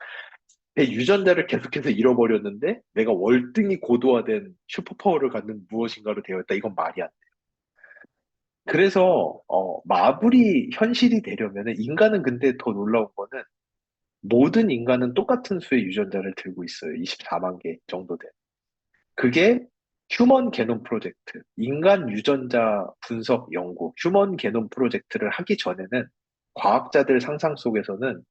내 유전자를 계속해서 잃어버렸는데 내가 월등히 고도화된 슈퍼파워를 갖는 무엇인가로 되어 있다. 이건 말이 안 돼. 그래서 마블이 현실이 되려면은 인간은 근데 더 놀라운 거는 모든 인간은 똑같은 수의 유전자를 들고 있어요. 24만 개 정도 돼. 그게 휴먼 게놈 프로젝트, 인간 유전자 분석 연구, 휴먼 게놈 프로젝트를 하기 전에는 과학자들 상상 속에서는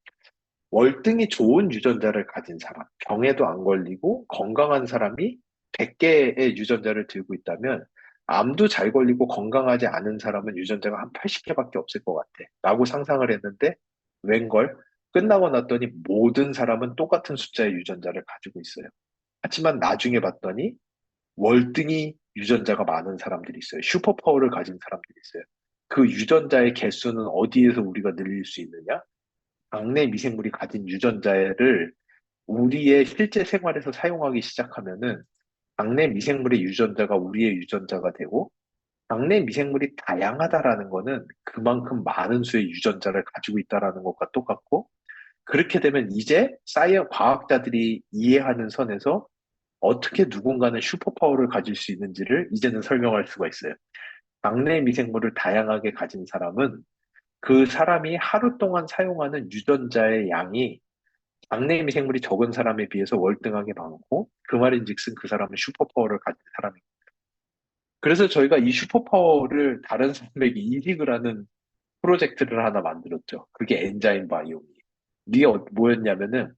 월등히 좋은 유전자를 가진 사람, 병에도 안 걸리고 건강한 사람이 100개의 유전자를 들고 있다면 암도 잘 걸리고 건강하지 않은 사람은 유전자가 한 80개밖에 없을 것 같아. 라고 상상을 했는데 웬걸? 끝나고 났더니 모든 사람은 똑같은 숫자의 유전자를 가지고 있어요. 하지만 나중에 봤더니 월등히 유전자가 많은 사람들이 있어요. 슈퍼파워를 가진 사람들이 있어요. 그 유전자의 개수는 어디에서 우리가 늘릴 수 있느냐? 장내 미생물이 가진 유전자를 우리의 실제 생활에서 사용하기 시작하면은 장내 미생물의 유전자가 우리의 유전자가 되고 장내 미생물이 다양하다라는 거는 그만큼 많은 수의 유전자를 가지고 있다라는 것과 똑같고 그렇게 되면 이제 과학자들이 이해하는 선에서 어떻게 누군가는 슈퍼파워를 가질 수 있는지를 이제는 설명할 수가 있어요. 장내 미생물을 다양하게 가진 사람은 그 사람이 하루 동안 사용하는 유전자의 양이 장내 미생물이 적은 사람에 비해서 월등하게 많고 그 말인즉슨 그 사람은 슈퍼파워를 가진 사람입니다. 그래서 저희가 이 슈퍼파워를 다른 사람에게 이식을 하는 프로젝트를 하나 만들었죠. 그게 엔자임 바이오미. 이게 뭐였냐면은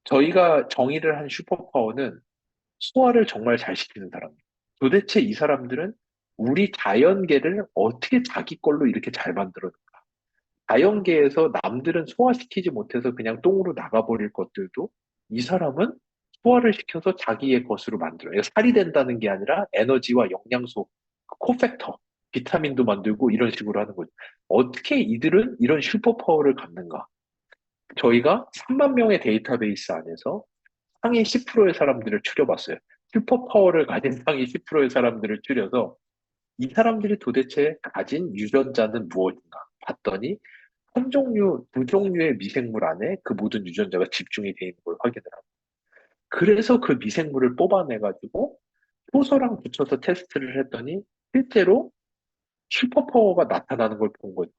저희가 정의를 한 슈퍼파워는 소화를 정말 잘 시키는 사람. 도대체 이 사람들은 우리 자연계를 어떻게 자기 걸로 이렇게 잘 만들어? 자연계에서 남들은 소화시키지 못해서 그냥 똥으로 나가버릴 것들도 이 사람은 소화를 시켜서 자기의 것으로 만들어요. 살이 된다는 게 아니라 에너지와 영양소, 코팩터, 비타민도 만들고 이런 식으로 하는 거죠. 어떻게 이들은 이런 슈퍼파워를 갖는가? 저희가 3만 명의 데이터베이스 안에서 상위 10%의 사람들을 추려봤어요. 슈퍼파워를 가진 상위 10%의 사람들을 추려서 이 사람들이 도대체 가진 유전자는 무엇인가 봤더니 한 종류, 두 종류의 미생물 안에 그 모든 유전자가 집중이 되어 있는 걸 확인을 하고 그래서 그 미생물을 뽑아내가지고 효소랑 붙여서 테스트를 했더니 실제로 슈퍼파워가 나타나는 걸 본 거죠.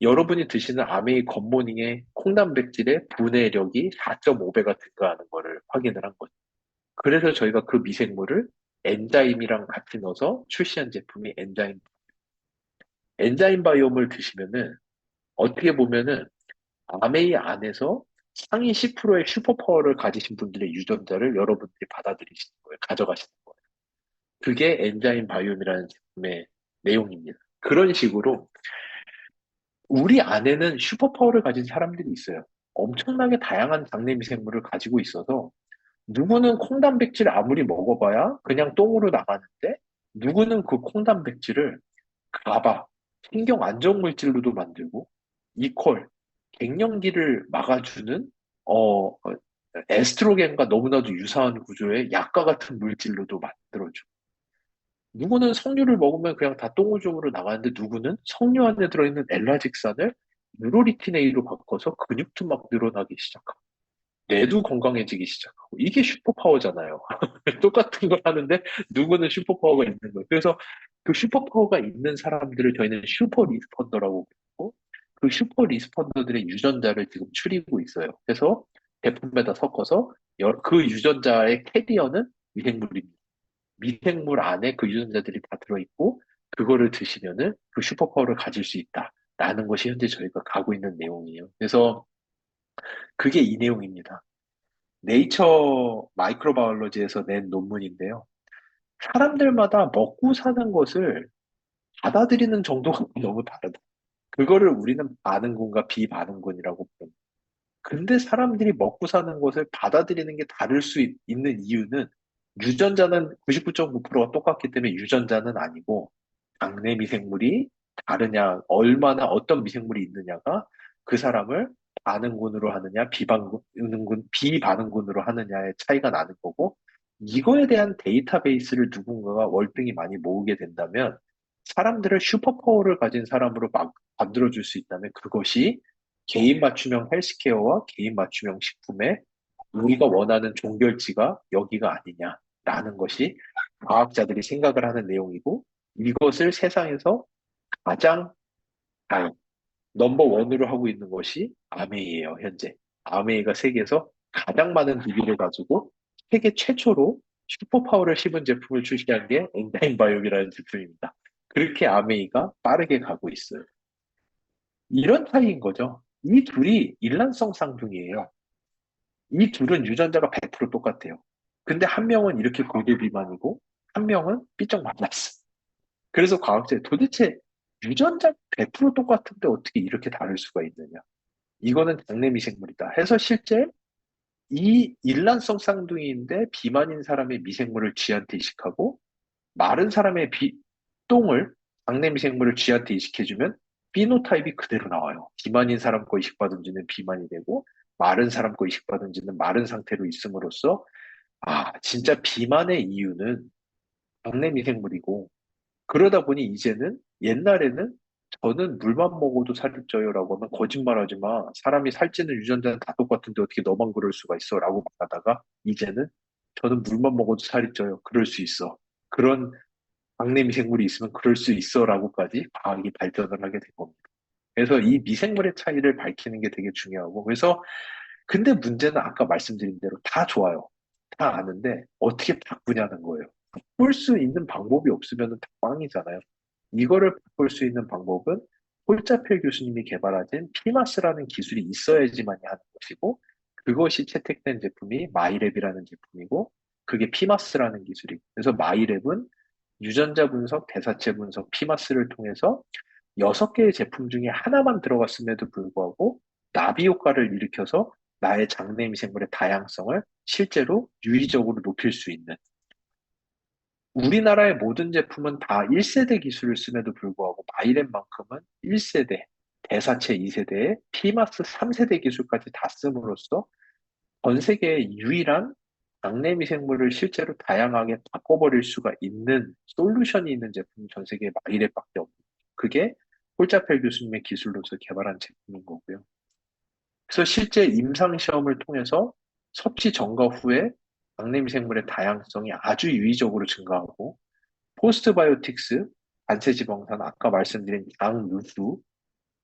여러분이 드시는 아메이 겉모닝의 콩단백질의 분해력이 4.5배가 증가하는 것을 확인을 한 거죠. 그래서 저희가 그 미생물을 엔자임이랑 같이 넣어서 출시한 제품이 엔자임 바이옴을 드시면은 어떻게 보면은 아메이 안에서 상위 10%의 슈퍼파워를 가지신 분들의 유전자를 여러분들이 받아들이시는 거예요. 가져가시는 거예요. 그게 엔자임 바이옴이라는 제품의 내용입니다. 그런 식으로 우리 안에는 슈퍼파워를 가진 사람들이 있어요. 엄청나게 다양한 장내 미생물을 가지고 있어서 누구는 콩단백질 아무리 먹어봐야 그냥 똥으로 나가는데 누구는 그 콩단백질을 가바, 신경 안정 물질로도 만들고 이퀄, 갱년기를 막아주는 어, 에스트로겐과 너무나도 유사한 구조의 약과 같은 물질로도 만들어줘. 누구는 석류를 먹으면 그냥 다 똥오줌으로 나가는데 누구는 석류 안에 들어있는 엘라직산을 누로리티네이로 바꿔서 근육도 막 늘어나기 시작하고 뇌도 건강해지기 시작하고 이게 슈퍼파워잖아요. 똑같은 걸 하는데 누구는 슈퍼파워가 있는 거예요. 그래서 그 슈퍼파워가 있는 사람들을 저희는 슈퍼 리스펀더라고 부르고 그 슈퍼 리스펀더들의 유전자를 지금 추리고 있어요. 그래서 제품에다 섞어서 그 유전자의 캐리어는 미생물입니다. 미생물 안에 그 유전자들이 다 들어있고 그거를 드시면은 그 슈퍼파워를 가질 수 있다라는 것이 현재 저희가 가고 있는 내용이에요. 그래서 그게 이 내용입니다. 네이처 마이크로바이올로지에서 낸 논문인데요. 사람들마다 먹고 사는 것을 받아들이는 정도가 너무 다르다. 그거를 우리는 반응군과 비반응군이라고 부릅니다. 근데 사람들이 먹고 사는 것을 받아들이는 게 다를 수 있는 이유는 유전자는 99.9%가 똑같기 때문에 유전자는 아니고 장내 미생물이 다르냐, 얼마나 어떤 미생물이 있느냐가 그 사람을 반응군으로 하느냐, 비반응군으로 하느냐의 차이가 나는 거고, 이거에 대한 데이터베이스를 누군가가 월등히 많이 모으게 된다면, 사람들을 슈퍼파워를 가진 사람으로 막 만들어줄 수 있다면, 그것이 개인 맞춤형 헬스케어와 개인 맞춤형 식품의 우리가 원하는 종결지가 여기가 아니냐라는 것이 과학자들이 생각을 하는 내용이고, 이것을 세상에서 가장 넘버 원으로 하고 있는 것이 아메이예요, 현재. 아메이가 세계에서 가장 많은 비비를 가지고 세계 최초로 슈퍼파워를 씹은 제품을 출시한 게 엔자임 바이옴이라는 제품입니다. 그렇게 아메이가 빠르게 가고 있어요. 이런 차이인 거죠. 이 둘이 일란성 쌍둥이에요. 이 둘은 유전자가 100% 똑같아요. 근데 한 명은 이렇게 고대 비만이고 한 명은 삐쩍 말랐어. 그래서 과학자에 도대체 유전자 100% 똑같은데 어떻게 이렇게 다를 수가 있느냐. 이거는 장내 미생물이다. 해서 실제 이 일란성 쌍둥이인데 비만인 사람의 미생물을 쥐한테 이식하고 마른 사람의 똥을 장내 미생물을 쥐한테 이식해주면 피노타입이 그대로 나와요. 비만인 사람 거 이식받은 지는 비만이 되고 마른 사람 거 이식받은 지는 마른 상태로 있음으로써 진짜 비만의 이유는 장내 미생물이고 그러다 보니 이제는 옛날에는 저는 물만 먹어도 살이 쪄요라고 하면 거짓말하지 마. 사람이 살찌는 유전자는 다 똑같은데 어떻게 너만 그럴 수가 있어라고 말하다가 이제는 저는 물만 먹어도 살이 쪄요. 그럴 수 있어. 그런 장내 미생물이 있으면 그럴 수 있어라고까지 과학이 발전을 하게 된 겁니다. 그래서 이 미생물의 차이를 밝히는 게 되게 중요하고 그래서 근데 문제는 아까 말씀드린 대로 다 좋아요. 다 아는데 어떻게 바꾸냐는 거예요. 바꿀 수 있는 방법이 없으면 다 꽝이잖아요. 이거를 바꿀 수 있는 방법은 홀자펠 교수님이 개발하신 피마스라는 기술이 있어야지만이 하는 것이고, 그것이 채택된 제품이 마이랩이라는 제품이고, 그게 피마스라는 기술이고, 그래서 마이랩은 유전자 분석, 대사체 분석, 피마스를 통해서 6개의 제품 중에 하나만 들어갔음에도 불구하고 나비 효과를 일으켜서 나의 장내 미생물의 다양성을 실제로 유의적으로 높일 수 있는, 우리나라의 모든 제품은 다 1세대 기술을 쓰면도 불구하고 마이랩만큼은 1세대, 대사체 2세대에 피마스 3세대 기술까지 다 씀으로써 전 세계의 유일한 장내 미생물을 실제로 다양하게 바꿔버릴 수가 있는 솔루션이 있는 제품이 전 세계에 마이랩밖에 없는, 그게 홀자펠 교수님의 기술로서 개발한 제품인 거고요. 그래서 실제 임상 시험을 통해서 섭취 전과 후에 장내 미생물의 다양성이 아주 유의적으로 증가하고, 포스트바이오틱스, 단체지방산, 아까 말씀드린 장 누수,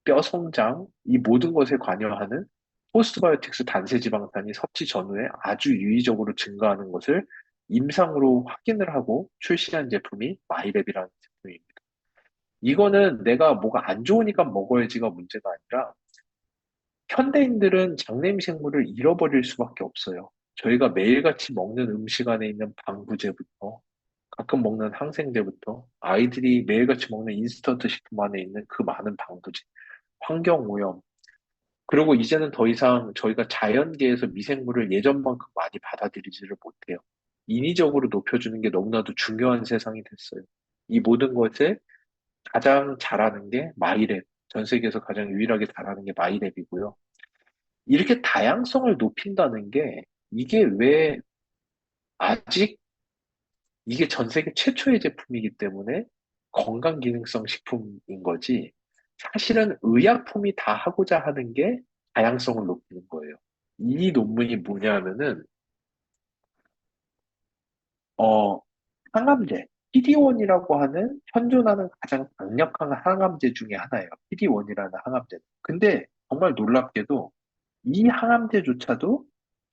뼈 성장, 이 모든 것에 관여하는 포스트바이오틱스 단체지방산이 섭취 전후에 아주 유의적으로 증가하는 것을 임상으로 확인을 하고 출시한 제품이 마이랩이라는 제품입니다. 이거는 내가 뭐가 안 좋으니까 먹어야지가 문제가 아니라, 현대인들은 장내미생물을 잃어버릴 수밖에 없어요. 저희가 매일같이 먹는 음식 안에 있는 방부제부터, 가끔 먹는 항생제부터, 아이들이 매일같이 먹는 인스턴트 식품 안에 있는 그 많은 방부제, 환경오염, 그리고 이제는 더 이상 저희가 자연계에서 미생물을 예전만큼 많이 받아들이지를 못해요. 인위적으로 높여주는 게 너무나도 중요한 세상이 됐어요. 이 모든 것에 가장 잘하는 게 마이랩, 전 세계에서 가장 유일하게 잘하는 게 마이랩이고요. 이렇게 다양성을 높인다는 게, 이게 왜 아직, 이게 전 세계 최초의 제품이기 때문에 건강기능성 식품인 거지, 사실은 의약품이 다 하고자 하는 게 다양성을 높이는 거예요. 이 논문이 뭐냐 하면은, 어, 항암제, PD-1이라고 하는 현존하는 가장 강력한 항암제 중에 하나예요. PD-1이라는 항암제. 근데 정말 놀랍게도 이 항암제조차도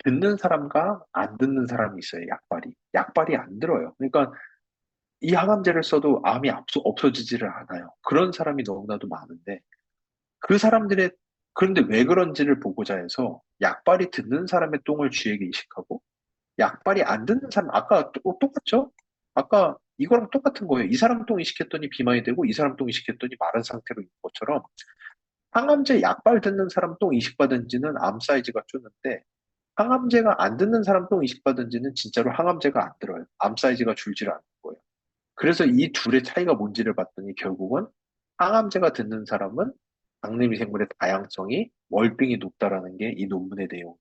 듣는 사람과 안 듣는 사람이 있어요, 약발이. 약발이 안 들어요. 그러니까 이 항암제를 써도 암이 없어지지를 않아요. 그런 사람이 너무나도 많은데, 그 사람들의, 그런데 왜 그런지를 보고자 해서 약발이 듣는 사람의 똥을 쥐에게 이식하고, 약발이 안 듣는 사람, 아까 똑같죠? 아까 이거랑 똑같은 거예요. 이 사람 똥 이식했더니 비만이 되고, 이 사람 똥 이식했더니 마른 상태로 있는 것처럼, 항암제 약발 듣는 사람 똥 이식받은 지는 암 사이즈가 줄는데, 항암제가 안 듣는 사람 똥 이식받은 지는 진짜로 항암제가 안 들어요. 암 사이즈가 줄지를 않는 거예요. 그래서 이 둘의 차이가 뭔지를 봤더니 결국은 항암제가 듣는 사람은 장내미생물의 다양성이 월등히 높다라는 게 이 논문의 내용이에요.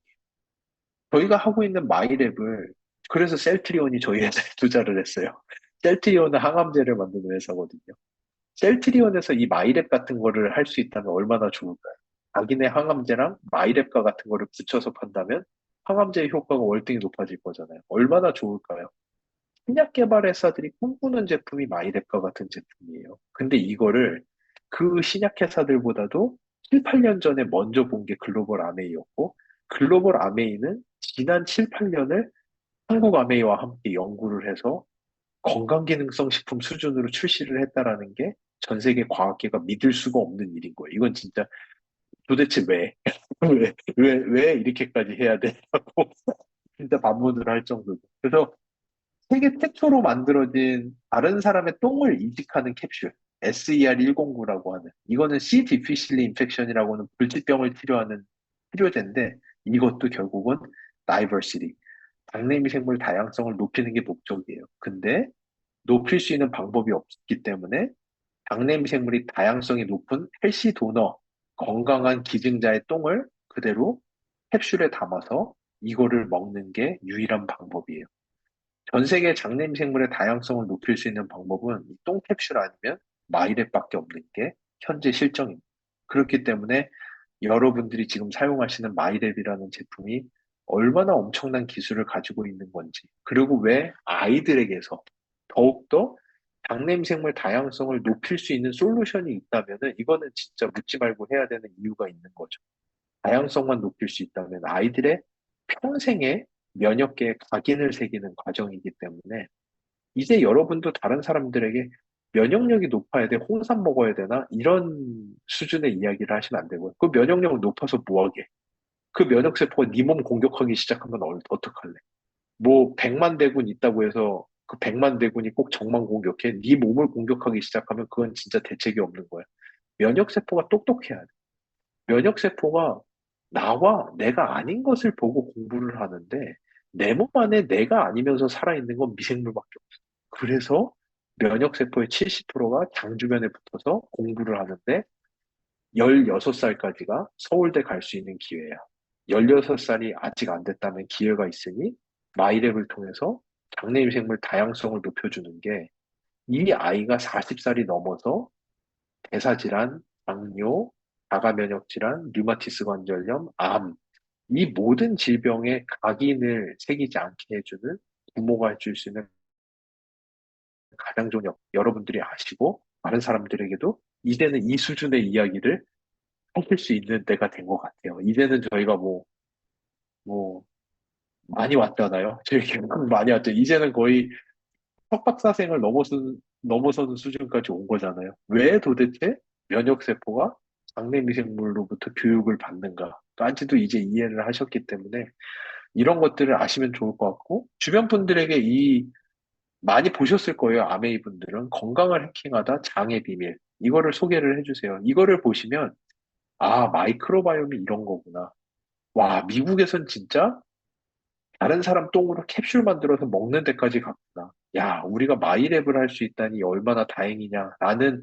저희가 하고 있는 마이랩을, 그래서 셀트리온이 저희 회사에 투자를 했어요. 셀트리온은 항암제를 만드는 회사거든요. 셀트리온에서 이 마이랩 같은 거를 할 수 있다면 얼마나 좋을까요? 자기네 항암제랑 마이랩과 같은 거를 붙여서 판다면 항암제의 효과가 월등히 높아질 거잖아요. 얼마나 좋을까요? 신약 개발 회사들이 꿈꾸는 제품이 마이랩과 같은 제품이에요. 근데 이거를 그 신약 회사들보다도 7, 8년 전에 먼저 본 게 글로벌 아메이였고, 글로벌 아메이는 지난 7, 8년을 한국 아메이와 함께 연구를 해서 건강기능성 식품 수준으로 출시를 했다라는 게 전 세계 과학계가 믿을 수가 없는 일인 거예요. 이건 진짜 도대체 왜, 왜 이렇게까지 해야 되냐고 진짜 반문을 할 정도고. 그래서 세계 최초로 만들어진 다른 사람의 똥을 이식하는 캡슐, SER109라고 하는, 이거는 C. difficile infection이라고는 불치병을 치료하는 치료제인데, 이것도 결국은 diversity, 장내미생물 다양성을 높이는 게 목적이에요. 근데 높일 수 있는 방법이 없기 때문에 장내미생물이 다양성이 높은 헬시 도너, 건강한 기증자의 똥을 그대로 캡슐에 담아서 이거를 먹는 게 유일한 방법이에요. 전 세계 장내미생물의 다양성을 높일 수 있는 방법은 이 똥캡슐 아니면 마이랩밖에 없는 게 현재 실정입니다. 그렇기 때문에 여러분들이 지금 사용하시는 마이랩이라는 제품이 얼마나 엄청난 기술을 가지고 있는 건지, 그리고 왜 아이들에게서 더욱더 장내미생물 다양성을 높일 수 있는 솔루션이 있다면은, 이거는 진짜 묻지 말고 해야 되는 이유가 있는 거죠. 다양성만 높일 수 있다면 아이들의 평생의 면역계에 각인을 새기는 과정이기 때문에, 이제 여러분도 다른 사람들에게 면역력이 높아야 돼, 홍삼 먹어야 되나? 이런 수준의 이야기를 하시면 안 되고요. 그 면역력 높아서 뭐하게? 그 면역세포가 네 몸 공격하기 시작하면 어떡할래? 뭐 100만 대군 있다고 해서 그 100만 대군이 꼭 적만 공격해? 네 몸을 공격하기 시작하면 그건 진짜 대책이 없는 거야. 면역세포가 똑똑해야 돼. 면역세포가 나와 내가 아닌 것을 보고 공부를 하는데 내 몸 안에 내가 아니면서 살아있는 건 미생물밖에 없어. 그래서 면역세포의 70%가 장 주변에 붙어서 공부를 하는데 16살까지가 서울대 갈 수 있는 기회야. 16살이 아직 안 됐다면 기회가 있으니 마이랩을 통해서 장내미생물 다양성을 높여주는 게 이 아이가 40살이 넘어서 대사질환, 당뇨, 자가면역질환, 류마티스 관절염, 암, 이 모든 질병에 각인을 새기지 않게 해주는 부모가 해줄 수 있는 가장 좋은 역, 여러분들이 아시고 다른 사람들에게도 이제는 이 수준의 이야기를 하실 수 있는 때가 된 것 같아요. 이제는 저희가 뭐, 많이 왔잖아요. 저희 결국 많이 왔죠. 이제는 거의 석박사생을 넘어서는 수준까지 온 거잖아요. 왜 도대체 면역세포가 장내미생물로부터 교육을 받는가? 까지도 이제 이해를 하셨기 때문에 이런 것들을 아시면 좋을 것 같고, 주변 분들에게 많이 보셨을 거예요. 아메이 분들은. 건강을 해킹하다 장의 비밀. 이거를 소개를 해주세요. 이거를 보시면, 아, 마이크로바이옴이 이런 거구나. 와, 미국에선 진짜 다른 사람 똥으로 캡슐 만들어서 먹는 데까지 갔구나. 야, 우리가 마이랩을 할 수 있다니 얼마나 다행이냐. 라는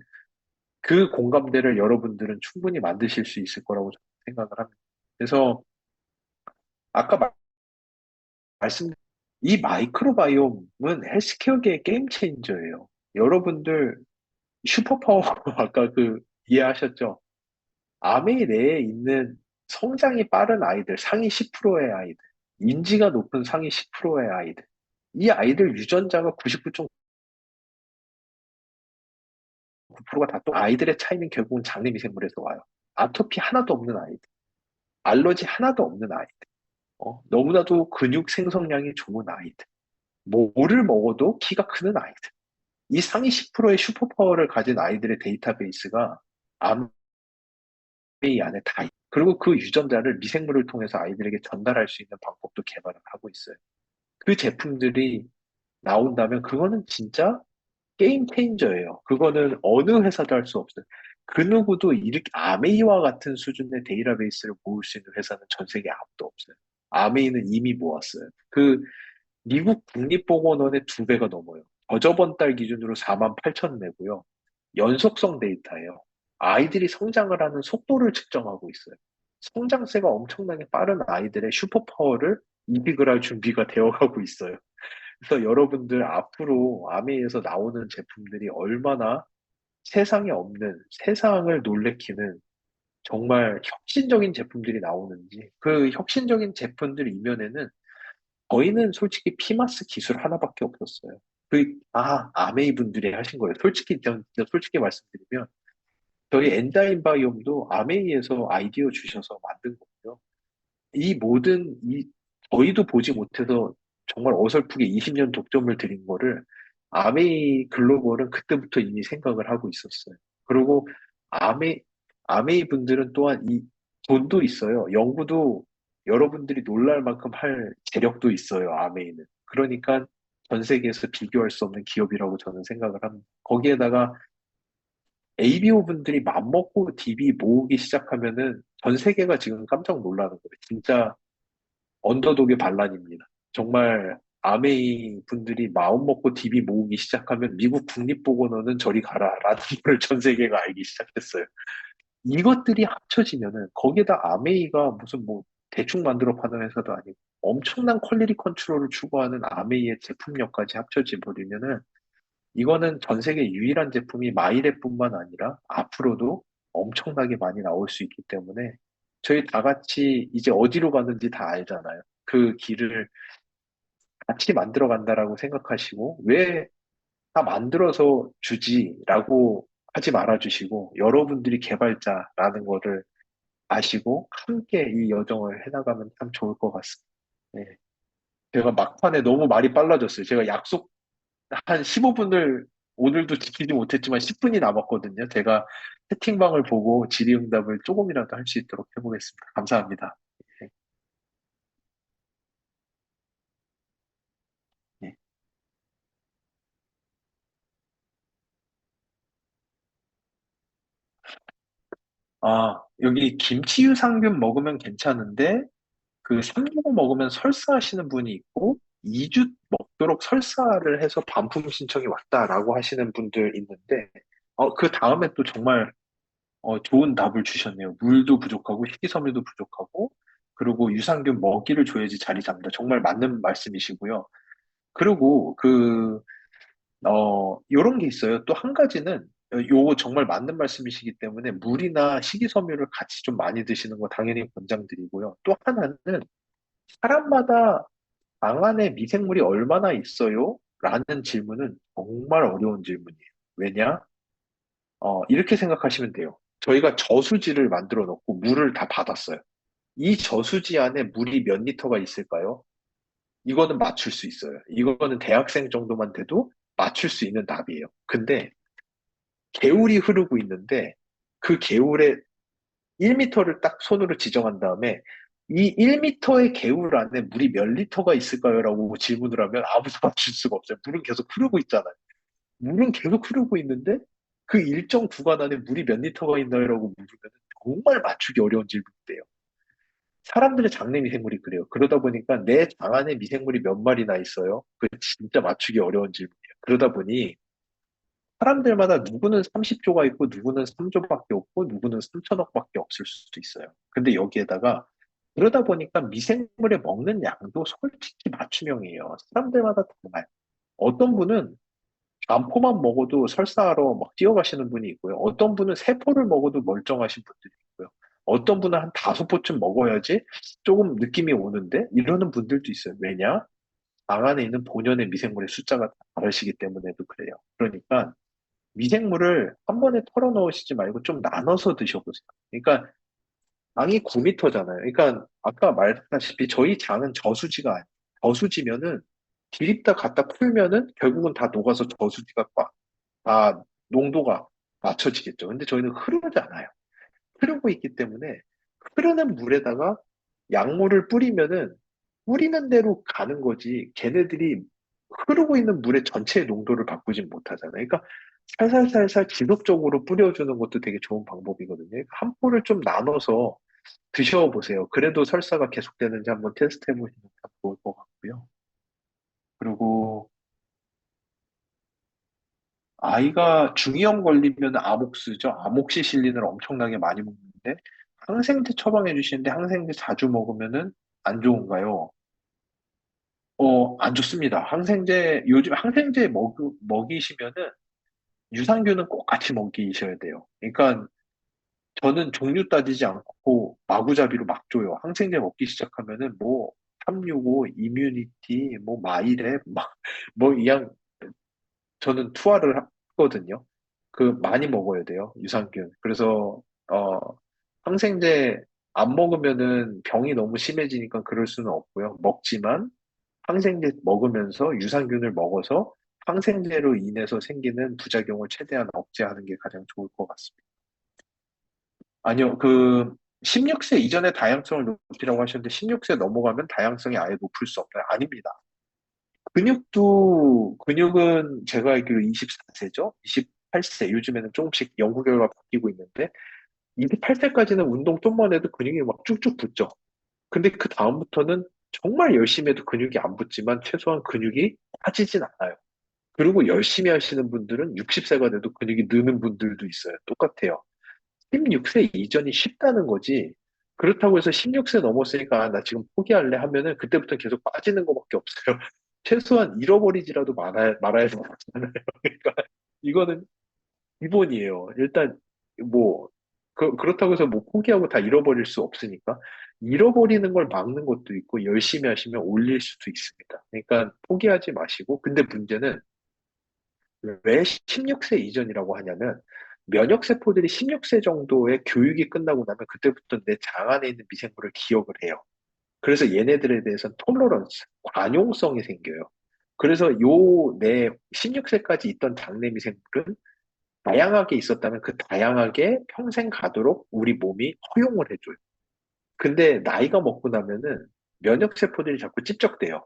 그 공감대를 여러분들은 충분히 만드실 수 있을 거라고 저는 생각을 합니다. 그래서 아까 말씀, 이 마이크로바이옴은 헬스케어계의 게임 체인저예요. 여러분들 슈퍼파워 아까 그 이해하셨죠? 아메이 내에 있는 성장이 빠른 아이들, 상위 10%의 아이들, 인지가 높은 상위 10%의 아이들, 이 아이들 유전자가 99.9%가 다 또 아이들의 차이는 결국은 장내미생물에서 와요. 아토피 하나도 없는 아이들, 알러지 하나도 없는 아이들, 너무나도 근육 생성량이 좋은 아이들, 뭐를 먹어도 키가 크는 아이들. 이 상위 10%의 슈퍼파워를 가진 아이들의 데이터베이스가 아메이 안에 다 있고, 그리고 그 유전자를 미생물을 통해서 아이들에게 전달할 수 있는 방법도 개발을 하고 있어요. 그 제품들이 나온다면 그거는 진짜 게임 체인저예요. 그거는 어느 회사도 할 수 없어요. 그 누구도 이렇게 아메이와 같은 수준의 데이터베이스를 모을 수 있는 회사는 전 세계에 아무도 없어요. 아메이는 이미 모았어요. 그 미국 국립보건원의 2배가 넘어요. 저번 달 기준으로 4만 8천 내고요. 연속성 데이터예요. 아이들이 성장을 하는 속도를 측정하고 있어요. 성장세가 엄청나게 빠른 아이들의 슈퍼파워를 이식을 할 준비가 되어가고 있어요. 그래서 여러분들 앞으로 아메이에서 나오는 제품들이 얼마나 세상에 없는, 세상을 놀래키는 정말 혁신적인 제품들이 나오는지, 그 혁신적인 제품들 이면에는 저희는 솔직히 피마스 기술 하나밖에 없었어요. 아메이 분들이 하신 거예요. 솔직히, 진짜 솔직히 말씀드리면, 저희 엔자임 바이옴도 아메이에서 아이디어 주셔서 만든 거고요. 저희도 보지 못해서 정말 어설프게 20년 독점을 드린 거를 아메이 글로벌은 그때부터 이미 생각을 하고 있었어요. 그리고 아메, 아메이 분들은 또한 이 돈도 있어요. 연구도 여러분들이 놀랄 만큼 할 재력도 있어요. 아메이는. 그러니까 전 세계에서 비교할 수 없는 기업이라고 저는 생각을 합니다. 거기에다가 ABO 분들이 맘먹고 DB 모으기 시작하면은 전 세계가 지금 깜짝 놀라는 거예요. 진짜 언더독의 반란입니다. 정말 아메이 분들이 마음 먹고 DB 모으기 시작하면 미국 국립보건원은 저리 가라라는 걸 전 세계가 알기 시작했어요. 이것들이 합쳐지면은 거기에다 아메이가 무슨 뭐 대충 만들어 파는 회사도 아니고 엄청난 퀄리티 컨트롤을 추구하는 아메이의 제품력까지 합쳐져 버리면은 이거는 전 세계 유일한 제품이 마이랩뿐만 아니라 앞으로도 엄청나게 많이 나올 수 있기 때문에 저희 다 같이 이제 어디로 가는지 다 알잖아요. 그 길을 같이 만들어 간다라고 생각하시고 왜 다 만들어서 주지라고 하지 말아 주시고 여러분들이 개발자라는 거를 아시고 함께 이 여정을 해나가면 참 좋을 것 같습니다. 네. 제가 막판에 너무 말이 빨라졌어요. 제가 약속 한 15분을 오늘도 지키지 못했지만 10분이 남았거든요. 제가 채팅방을 보고 질의응답을 조금이라도 할 수 있도록 해보겠습니다. 감사합니다. 네. 네. 여기 김치 유산균 먹으면 괜찮은데, 그 3주 먹으면 설사하시는 분이 있고, 2주 먹도록 설사를 해서 반품 신청이 왔다라고 하시는 분들 있는데, 그 다음에 또 정말 좋은 답을 주셨네요. 물도 부족하고, 식이섬유도 부족하고, 그리고 유산균 먹이를 줘야지 자리 잡는다. 정말 맞는 말씀이시고요. 그리고 요런 게 있어요. 또 한 가지는, 요거 정말 맞는 말씀이시기 때문에 물이나 식이섬유를 같이 좀 많이 드시는 거 당연히 권장드리고요. 또 하나는 사람마다 방 안에 미생물이 얼마나 있어요? 라는 질문은 정말 어려운 질문이에요. 왜냐? 이렇게 생각하시면 돼요. 저희가 저수지를 만들어 놓고 물을 다 받았어요. 이 저수지 안에 물이 몇 리터가 있을까요? 이거는 맞출 수 있어요. 이거는 대학생 정도만 돼도 맞출 수 있는 답이에요. 근데 개울이 흐르고 있는데 그 개울에 1미터를 딱 손으로 지정한 다음에 이 1미터의 개울 안에 물이 몇 리터가 있을까요? 라고 질문을 하면 아무도 맞출 수가 없어요. 물은 계속 흐르고 있잖아요. 물은 계속 흐르고 있는데 그 일정 구간 안에 물이 몇 리터가 있나요? 라고 물으면 정말 맞추기 어려운 질문인데요. 사람들의 장내 미생물이 그래요. 그러다 보니까 내 장 안에 미생물이 몇 마리나 있어요? 그 진짜 맞추기 어려운 질문이에요. 그러다 보니 사람들마다 누구는 30조가 있고 누구는 3조밖에 없고 누구는 3천억밖에 없을 수도 있어요. 근데 여기에다가 그러다 보니까 미생물의 먹는 양도 솔직히 맞춤형이에요. 사람들마다 달라요. 어떤 분은 단포만 먹어도 설사하러 막 뛰어가시는 분이 있고요. 어떤 분은 세포를 먹어도 멀쩡하신 분들이 있고요. 어떤 분은 한 5포쯤 먹어야지 조금 느낌이 오는데 이러는 분들도 있어요. 왜냐? 방 안에 있는 본연의 미생물의 숫자가 다르시기 때문에도 그래요. 그러니까 미생물을 한 번에 털어 넣으시지 말고 좀 나눠서 드셔보세요. 그러니까 장이 9m잖아요. 그러니까 아까 말했다시피 저희 장은 저수지가 아니에요. 저수지면은 디립다 갖다 풀면은 결국은 다 녹아서 저수지가 다 농도가 맞춰지겠죠. 근데 저희는 흐르지 않아요. 흐르고 있기 때문에 흐르는 물에다가 약물을 뿌리면은 뿌리는 대로 가는 거지 걔네들이 흐르고 있는 물의 전체의 농도를 바꾸진 못하잖아요. 그러니까 살살살살 지속적으로 뿌려주는 것도 되게 좋은 방법이거든요. 그러니까 한 포를 좀 나눠서 드셔보세요. 그래도 설사가 계속되는지 한번 테스트 해보시면 참 좋을 것 같고요. 그리고 아이가 중이염 걸리면 아목스죠. 아목시실린을 엄청나게 많이 먹는데 항생제 처방해 주시는데 항생제 자주 먹으면은 안 좋은가요? 안 좋습니다. 요즘 항생제 먹이시면은 유산균은 꼭 같이 먹이셔야 돼요. 그러니까 저는 종류 따지지 않고 마구잡이로 막 줘요. 항생제 먹기 시작하면은 뭐 365, 이뮤니티, 뭐 마이랩, 뭐 그냥 저는 투하를 하거든요. 많이 먹어야 돼요. 유산균. 그래서 어 항생제 안 먹으면은 병이 너무 심해지니까 그럴 수는 없고요. 먹지만 항생제 먹으면서 유산균을 먹어서 항생제로 인해서 생기는 부작용을 최대한 억제하는 게 가장 좋을 것 같습니다. 아니요, 16세 이전에 다양성을 높이라고 하셨는데 16세 넘어가면 다양성이 아예 높을 수 없나요? 아닙니다. 근육은 제가 알기로 24세죠? 28세, 요즘에는 조금씩 연구 결과 바뀌고 있는데, 28세까지는 운동 좀만 해도 근육이 막 쭉쭉 붙죠. 근데 그 다음부터는 정말 열심히 해도 근육이 안 붙지만 최소한 근육이 빠지진 않아요. 그리고 열심히 하시는 분들은 60세가 돼도 근육이 느는 분들도 있어요. 똑같아요. 16세 이전이 쉽다는 거지. 그렇다고 해서 16세 넘었으니까 나 지금 포기할래 하면은 그때부터 계속 빠지는 것밖에 없어요. 최소한 잃어버리지라도 말아야 되잖아요. 그러니까 이거는 기본이에요. 일단 뭐 그렇다고 해서 뭐 포기하고 다 잃어버릴 수 없으니까 잃어버리는 걸 막는 것도 있고 열심히 하시면 올릴 수도 있습니다. 그러니까 포기하지 마시고 근데 문제는 왜 16세 이전이라고 하냐면 면역 세포들이 16세 정도의 교육이 끝나고 나면 그때부터 내 장 안에 있는 미생물을 기억을 해요. 그래서 얘네들에 대해서는 톨러런스, 관용성이 생겨요. 그래서 요 내 16세까지 있던 장내 미생물은 다양하게 있었다면 그 다양하게 평생 가도록 우리 몸이 허용을 해줘요. 근데 나이가 먹고 나면은 면역 세포들이 자꾸 찝적대요.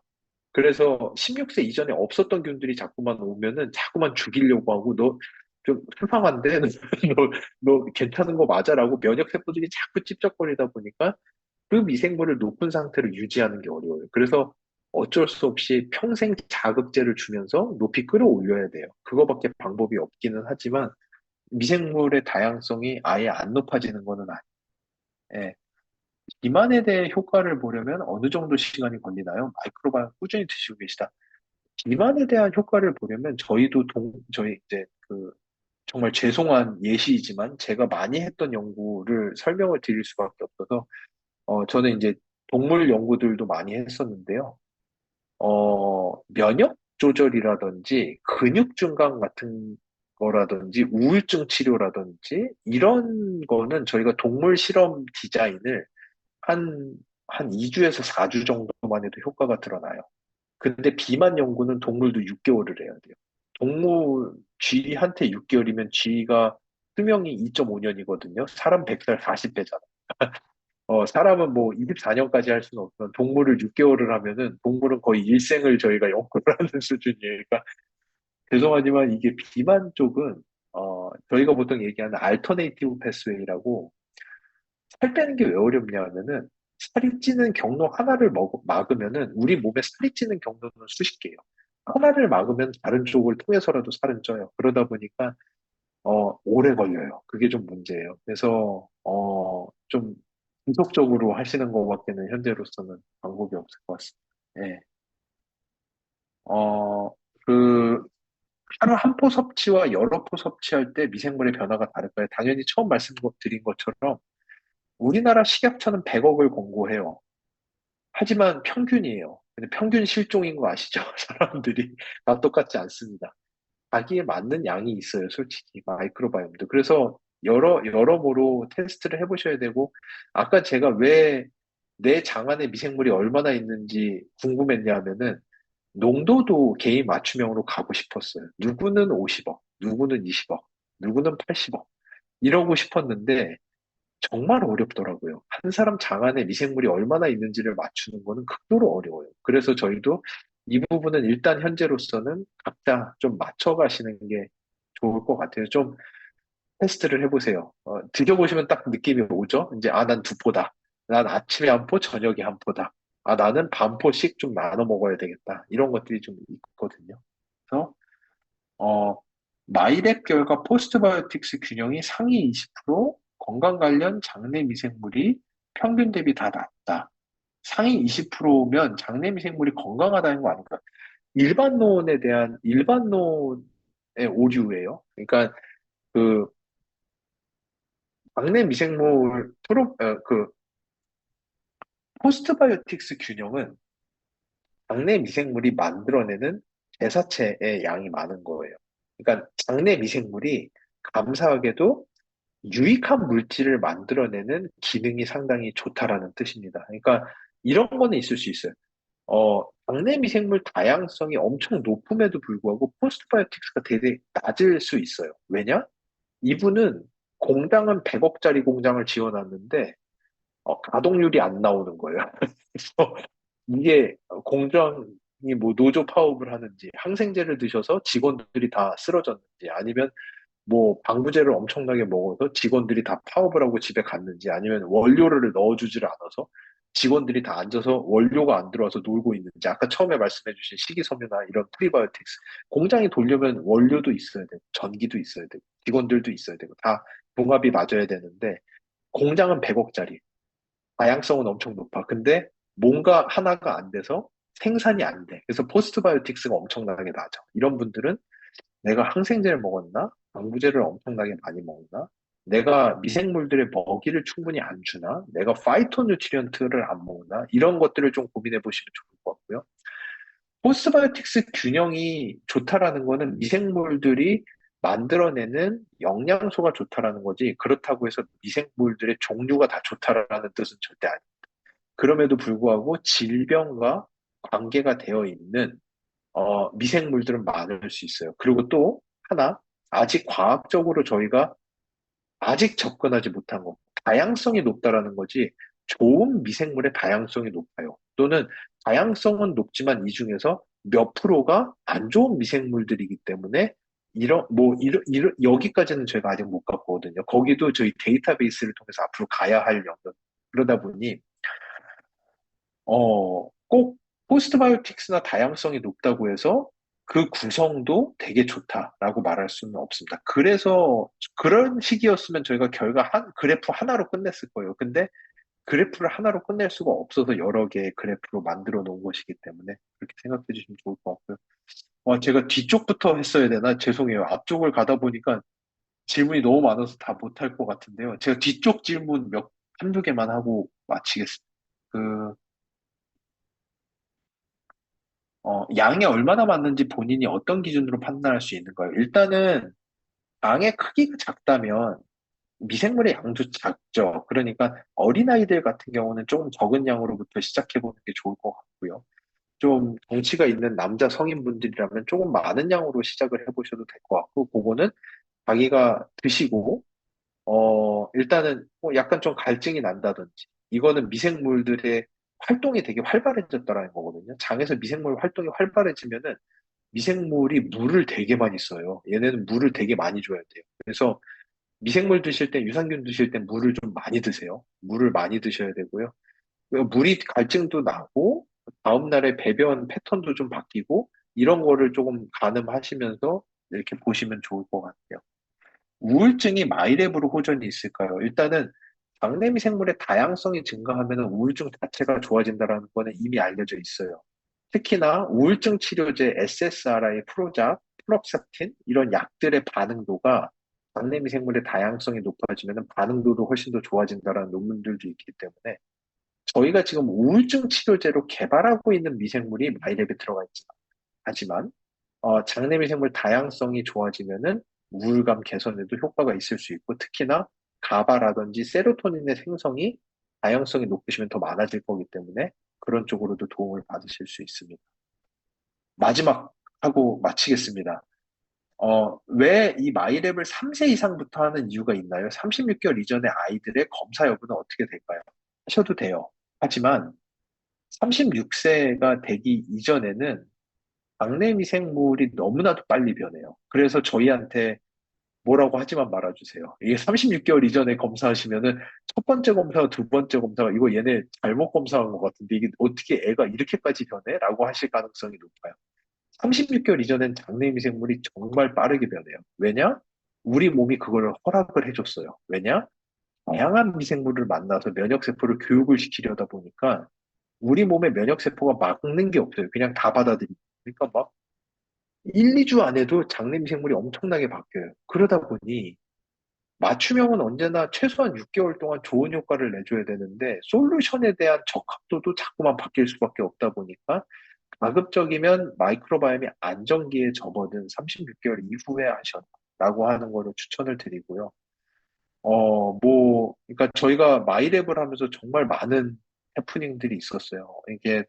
그래서 16세 이전에 없었던 균들이 자꾸만 오면은 자꾸만 죽이려고 하고 너 좀 수상한데 너 괜찮은 거 맞아라고 면역 세포들이 자꾸 찝적거리다 보니까 그 미생물을 높은 상태로 유지하는 게 어려워요. 그래서 어쩔 수 없이 평생 자극제를 주면서 높이 끌어올려야 돼요. 그거밖에 방법이 없기는 하지만 미생물의 다양성이 아예 안 높아지는 거는 아니에요. 예. 비만에 대해 효과를 보려면 어느 정도 시간이 걸리나요? 마이크로바이옴 꾸준히 드시고 계시다. 비만에 대한 효과를 보려면 저희 이제 그 정말 죄송한 예시이지만 제가 많이 했던 연구를 설명을 드릴 수밖에 없어서 저는 이제 동물 연구들도 많이 했었는데요. 면역 조절이라든지 근육 증강 같은 거라든지 우울증 치료라든지 이런 거는 저희가 동물 실험 디자인을 한, 한 2주에서 4주 정도만 해도 효과가 드러나요. 근데 비만 연구는 동물도 6개월을 해야 돼요. 쥐한테 6개월이면 쥐가 수명이 2.5년이거든요. 사람 100살 40배잖아. 사람은 뭐 24년까지 할 수는 없지만 동물을 6개월을 하면은 동물은 거의 일생을 저희가 연구를 하는 수준이에요. 그러니까 죄송하지만 이게 비만 쪽은 저희가 보통 얘기하는 알터네이티브 패스웨이라고 살 빼는 게 왜 어렵냐 하면은 살이 찌는 경로 하나를 막으면은 우리 몸에 살이 찌는 경로는 수십 개예요. 하나를 막으면 다른 쪽을 통해서라도 살은 쪄요. 그러다 보니까 오래 걸려요. 그게 좀 문제예요. 그래서 좀 지속적으로 하시는 것밖에는 현재로서는 방법이 없을 것 같습니다. 예. 어, 그 하루 한 포 섭취와 여러 포 섭취할 때 미생물의 변화가 다를까요? 당연히 처음 말씀드린 것처럼 우리나라 식약처는 100억을 권고해요. 하지만 평균이에요. 근데 평균 실종인 거 아시죠? 사람들이 다 똑같지 않습니다. 자기에 맞는 양이 있어요, 솔직히 마이크로바이옴도. 그래서 여러모로 테스트를 해보셔야 되고, 아까 제가 왜 내 장 안에 미생물이 얼마나 있는지 궁금했냐 하면은 농도도 개인 맞춤형으로 가고 싶었어요. 누구는 50억, 누구는 20억, 누구는 80억 이러고 싶었는데 정말 어렵더라고요. 한 사람 장 안에 미생물이 얼마나 있는지를 맞추는 거는 극도로 어려워요. 그래서 저희도 이 부분은 일단 현재로서는 각자 좀 맞춰가시는 게 좋을 것 같아요. 좀 테스트를 해보세요. 드셔보시면 딱 느낌이 오죠? 이제, 난 두 포다. 난 아침에 한 포, 저녁에 한 포다. 나는 반 포씩 좀 나눠 먹어야 되겠다. 이런 것들이 좀 있거든요. 그래서, 어, 마이랩 결과 포스트바이오틱스 균형이 상위 20%, 건강 관련 장내 미생물이 평균 대비 다 낮다. 상위 20%면 장내 미생물이 건강하다는 거 아닌가? 일반론의 오류예요. 그러니까 그 장내 미생물 포스트바이오틱스 균형은 장내 미생물이 만들어내는 대사체의 양이 많은 거예요. 그러니까 장내 미생물이 감사하게도 유익한 물질을 만들어내는 기능이 상당히 좋다라는 뜻입니다. 그러니까 이런 거는 있을 수 있어요. 장내 미생물 다양성이 엄청 높음에도 불구하고 포스트바이오틱스가 되게 낮을 수 있어요. 왜냐? 이분은 공장은 100억짜리 공장을 지어놨는데 가동률이 안 나오는 거예요. 그래서 이게 공장이 뭐 노조 파업을 하는지 항생제를 드셔서 직원들이 다 쓰러졌는지 아니면 뭐 방부제를 엄청나게 먹어서 직원들이 다 파업을 하고 집에 갔는지 아니면 원료를 넣어주지를 않아서 직원들이 다 앉아서 원료가 안 들어와서 놀고 있는지 아까 처음에 말씀해주신 식이섬유나 이런 프리바이오틱스 공장이 돌려면 원료도 있어야 되고 전기도 있어야 되고 직원들도 있어야 되고 다 봉합이 맞아야 되는데 공장은 100억짜리 다양성은 엄청 높아. 근데 뭔가 하나가 안 돼서 생산이 안 돼. 그래서 포스트바이오틱스가 엄청나게 낮아. 이런 분들은 내가 항생제를 먹었나? 방부제를 엄청나게 많이 먹나? 내가 미생물들의 먹이를 충분히 안 주나? 내가 파이토뉴트리언트를 안 먹나? 이런 것들을 좀 고민해 보시면 좋을 것 같고요. 포스트바이오틱스 균형이 좋다라는 거는 미생물들이 만들어내는 영양소가 좋다라는 거지, 그렇다고 해서 미생물들의 종류가 다 좋다라는 뜻은 절대 아니에요. 그럼에도 불구하고 질병과 관계가 되어 있는 미생물들은 많을 수 있어요. 그리고 또 하나, 아직 과학적으로 저희가 아직 접근하지 못한 거. 다양성이 높다라는 거지, 좋은 미생물의 다양성이 높아요. 또는 다양성은 높지만 이 중에서 몇 프로가 안 좋은 미생물들이기 때문에 여기까지는 저희가 아직 못 갔거든요. 거기도 저희 데이터베이스를 통해서 앞으로 가야 할 영역. 그러다 보니, 꼭 포스트바이오틱스나 다양성이 높다고 해서 그 구성도 되게 좋다라고 말할 수는 없습니다. 그래서 그런 식이었으면 저희가 그래프 하나로 끝냈을 거예요. 근데 그래프를 하나로 끝낼 수가 없어서 여러 개의 그래프로 만들어 놓은 것이기 때문에 그렇게 생각해 주시면 좋을 것 같고요. 제가 뒤쪽부터 했어야 되나? 죄송해요. 앞쪽을 가다 보니까 질문이 너무 많아서 다 못할 것 같은데요. 제가 뒤쪽 질문 한두 개만 하고 마치겠습니다. 그, 양이 얼마나 많은지 본인이 어떤 기준으로 판단할 수 있는가요? 일단은 양의 크기가 작다면 미생물의 양도 작죠. 그러니까 어린아이들 같은 경우는 조금 적은 양으로부터 시작해보는 게 좋을 것 같고요. 좀 덩치가 있는 남자 성인분들이라면 조금 많은 양으로 시작을 해보셔도 될 것 같고, 그거는 자기가 드시고, 일단은 뭐 약간 좀 갈증이 난다든지, 이거는 미생물들의 활동이 되게 활발해졌다라는 거거든요. 장에서 미생물 활동이 활발해지면은 미생물이 물을 되게 많이 써요. 얘네는 물을 되게 많이 줘야 돼요. 그래서 미생물 드실 때, 유산균 드실 때 물을 좀 많이 드세요. 물을 많이 드셔야 되고요. 물이 갈증도 나고, 다음날에 배변 패턴도 좀 바뀌고, 이런 거를 조금 가늠하시면서 이렇게 보시면 좋을 것 같아요. 우울증이 마이랩으로 호전이 있을까요? 일단은 장내 미생물의 다양성이 증가하면 우울증 자체가 좋아진다는 거는 이미 알려져 있어요. 특히나 우울증 치료제 SSRI, 프로작, 프로스타틴 이런 약들의 반응도가 장내 미생물의 다양성이 높아지면 반응도도 훨씬 더 좋아진다는 논문들도 있기 때문에 저희가 지금 우울증 치료제로 개발하고 있는 미생물이 마이랩에 들어가 있지 하지만 장내 미생물 다양성이 좋아지면은 우울감 개선에도 효과가 있을 수 있고 특히나 가바라든지 세로토닌의 생성이 다양성이 높으시면 더 많아질 거기 때문에 그런 쪽으로도 도움을 받으실 수 있습니다. 마지막 하고 마치겠습니다. 왜 이 마이랩을 3세 이상부터 하는 이유가 있나요? 36개월 이전의 아이들의 검사 여부는 어떻게 될까요? 하셔도 돼요. 하지만 36세가 되기 이전에는 막내 미생물이 너무나도 빨리 변해요. 그래서 저희한테 뭐라고 하지만 말아주세요. 이게 36개월 이전에 검사하시면은 첫 번째 검사, 두 번째 검사가 이거 얘네 잘못 검사한 것 같은데 이게 어떻게 애가 이렇게까지 변해? 라고 하실 가능성이 높아요. 36개월 이전엔 장내 미생물이 정말 빠르게 변해요. 왜냐? 우리 몸이 그걸 허락을 해줬어요. 왜냐? 다양한 미생물을 만나서 면역세포를 교육을 시키려다 보니까 우리 몸의 면역세포가 막는 게 없어요. 그냥 다 받아들이고. 그러니까 막 1, 2주 안에도 장내 미생물이 엄청나게 바뀌어요. 그러다 보니 맞춤형은 언제나 최소한 6개월 동안 좋은 효과를 내줘야 되는데 솔루션에 대한 적합도도 자꾸만 바뀔 수밖에 없다 보니까 가급적이면 마이크로바이옴이 안정기에 접어든 36개월 이후에 하셔라고 하는 거를 추천을 드리고요. 그러니까 저희가 마이랩을 하면서 정말 많은 해프닝들이 있었어요. 이게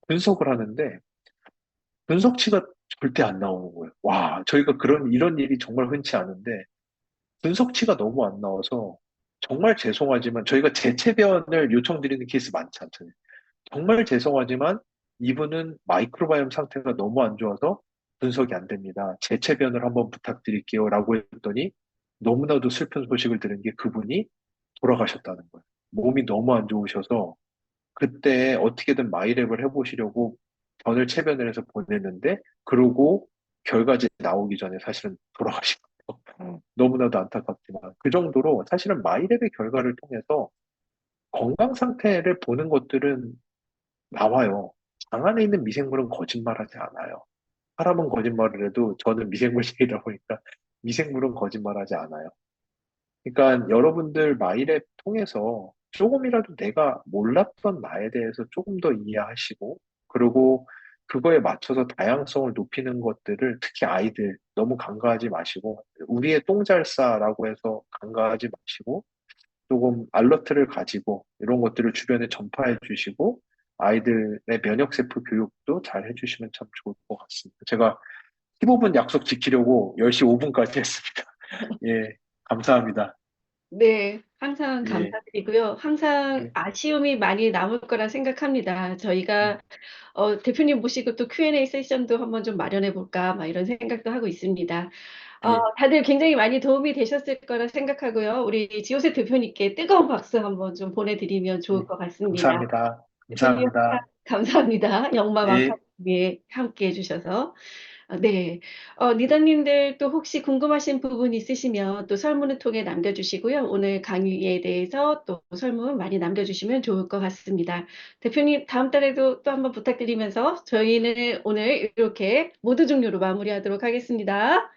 분석을 하는데 분석치가 절대 안 나오는 거예요. 와, 저희가 이런 일이 정말 흔치 않은데 분석치가 너무 안 나와서 정말 죄송하지만 저희가 재체변을 요청드리는 케이스 많지 않잖아요. 정말 죄송하지만 이분은 마이크로바이옴 상태가 너무 안 좋아서 분석이 안 됩니다. 재체변을 한번 부탁드릴게요. 라고 했더니 너무나도 슬픈 소식을 들은 게 그분이 돌아가셨다는 거예요. 몸이 너무 안 좋으셔서 그때 어떻게든 마이랩을 해보시려고 변을 체변을 해서 보냈는데 그러고 결과지 나오기 전에 사실은 돌아가신 거예요. 너무나도 안타깝지만 그 정도로 사실은 마이랩의 결과를 통해서 건강 상태를 보는 것들은 나와요. 장 안에 있는 미생물은 거짓말하지 않아요. 사람은 거짓말을 해도 저는 미생물학이다 보니까 미생물은 거짓말하지 않아요. 그러니까 여러분들 마이랩 통해서 조금이라도 내가 몰랐던 나에 대해서 조금 더 이해하시고, 그리고 그거에 맞춰서 다양성을 높이는 것들을 특히 아이들 너무 간과하지 마시고, 우리의 똥 잘 싸라고 해서 간과하지 마시고, 조금 알러트를 가지고 이런 것들을 주변에 전파해 주시고, 아이들의 면역세포 교육도 잘 해주시면 참 좋을 것 같습니다. 제가 15분 약속 지키려고 10시 5분까지 했습니다. 예, 감사합니다. 네, 항상 예, 감사드리고요. 항상 예, 아쉬움이 많이 남을 거라 생각합니다. 음, 저희가 대표님 모시고 또 Q&A 세션도 한번 좀 마련해 볼까, 막 이런 생각도 하고 있습니다. 예, 다들 굉장히 많이 도움이 되셨을 거라 생각하고요. 우리 지호세 대표님께 뜨거운 박수 한번 좀 보내드리면 좋을 예. 것 같습니다. 감사합니다. 대표님 항상 감사합니다. 감사합니다. 영마 예, 만파에 함께 해주셔서. 네. 리더님들 또 혹시 궁금하신 부분 있으시면 또 설문을 통해 남겨주시고요. 오늘 강의에 대해서 또 설문 많이 남겨주시면 좋을 것 같습니다. 대표님, 다음 달에도 또 한번 부탁드리면서 저희는 오늘 이렇게 모두 종료로 마무리하도록 하겠습니다.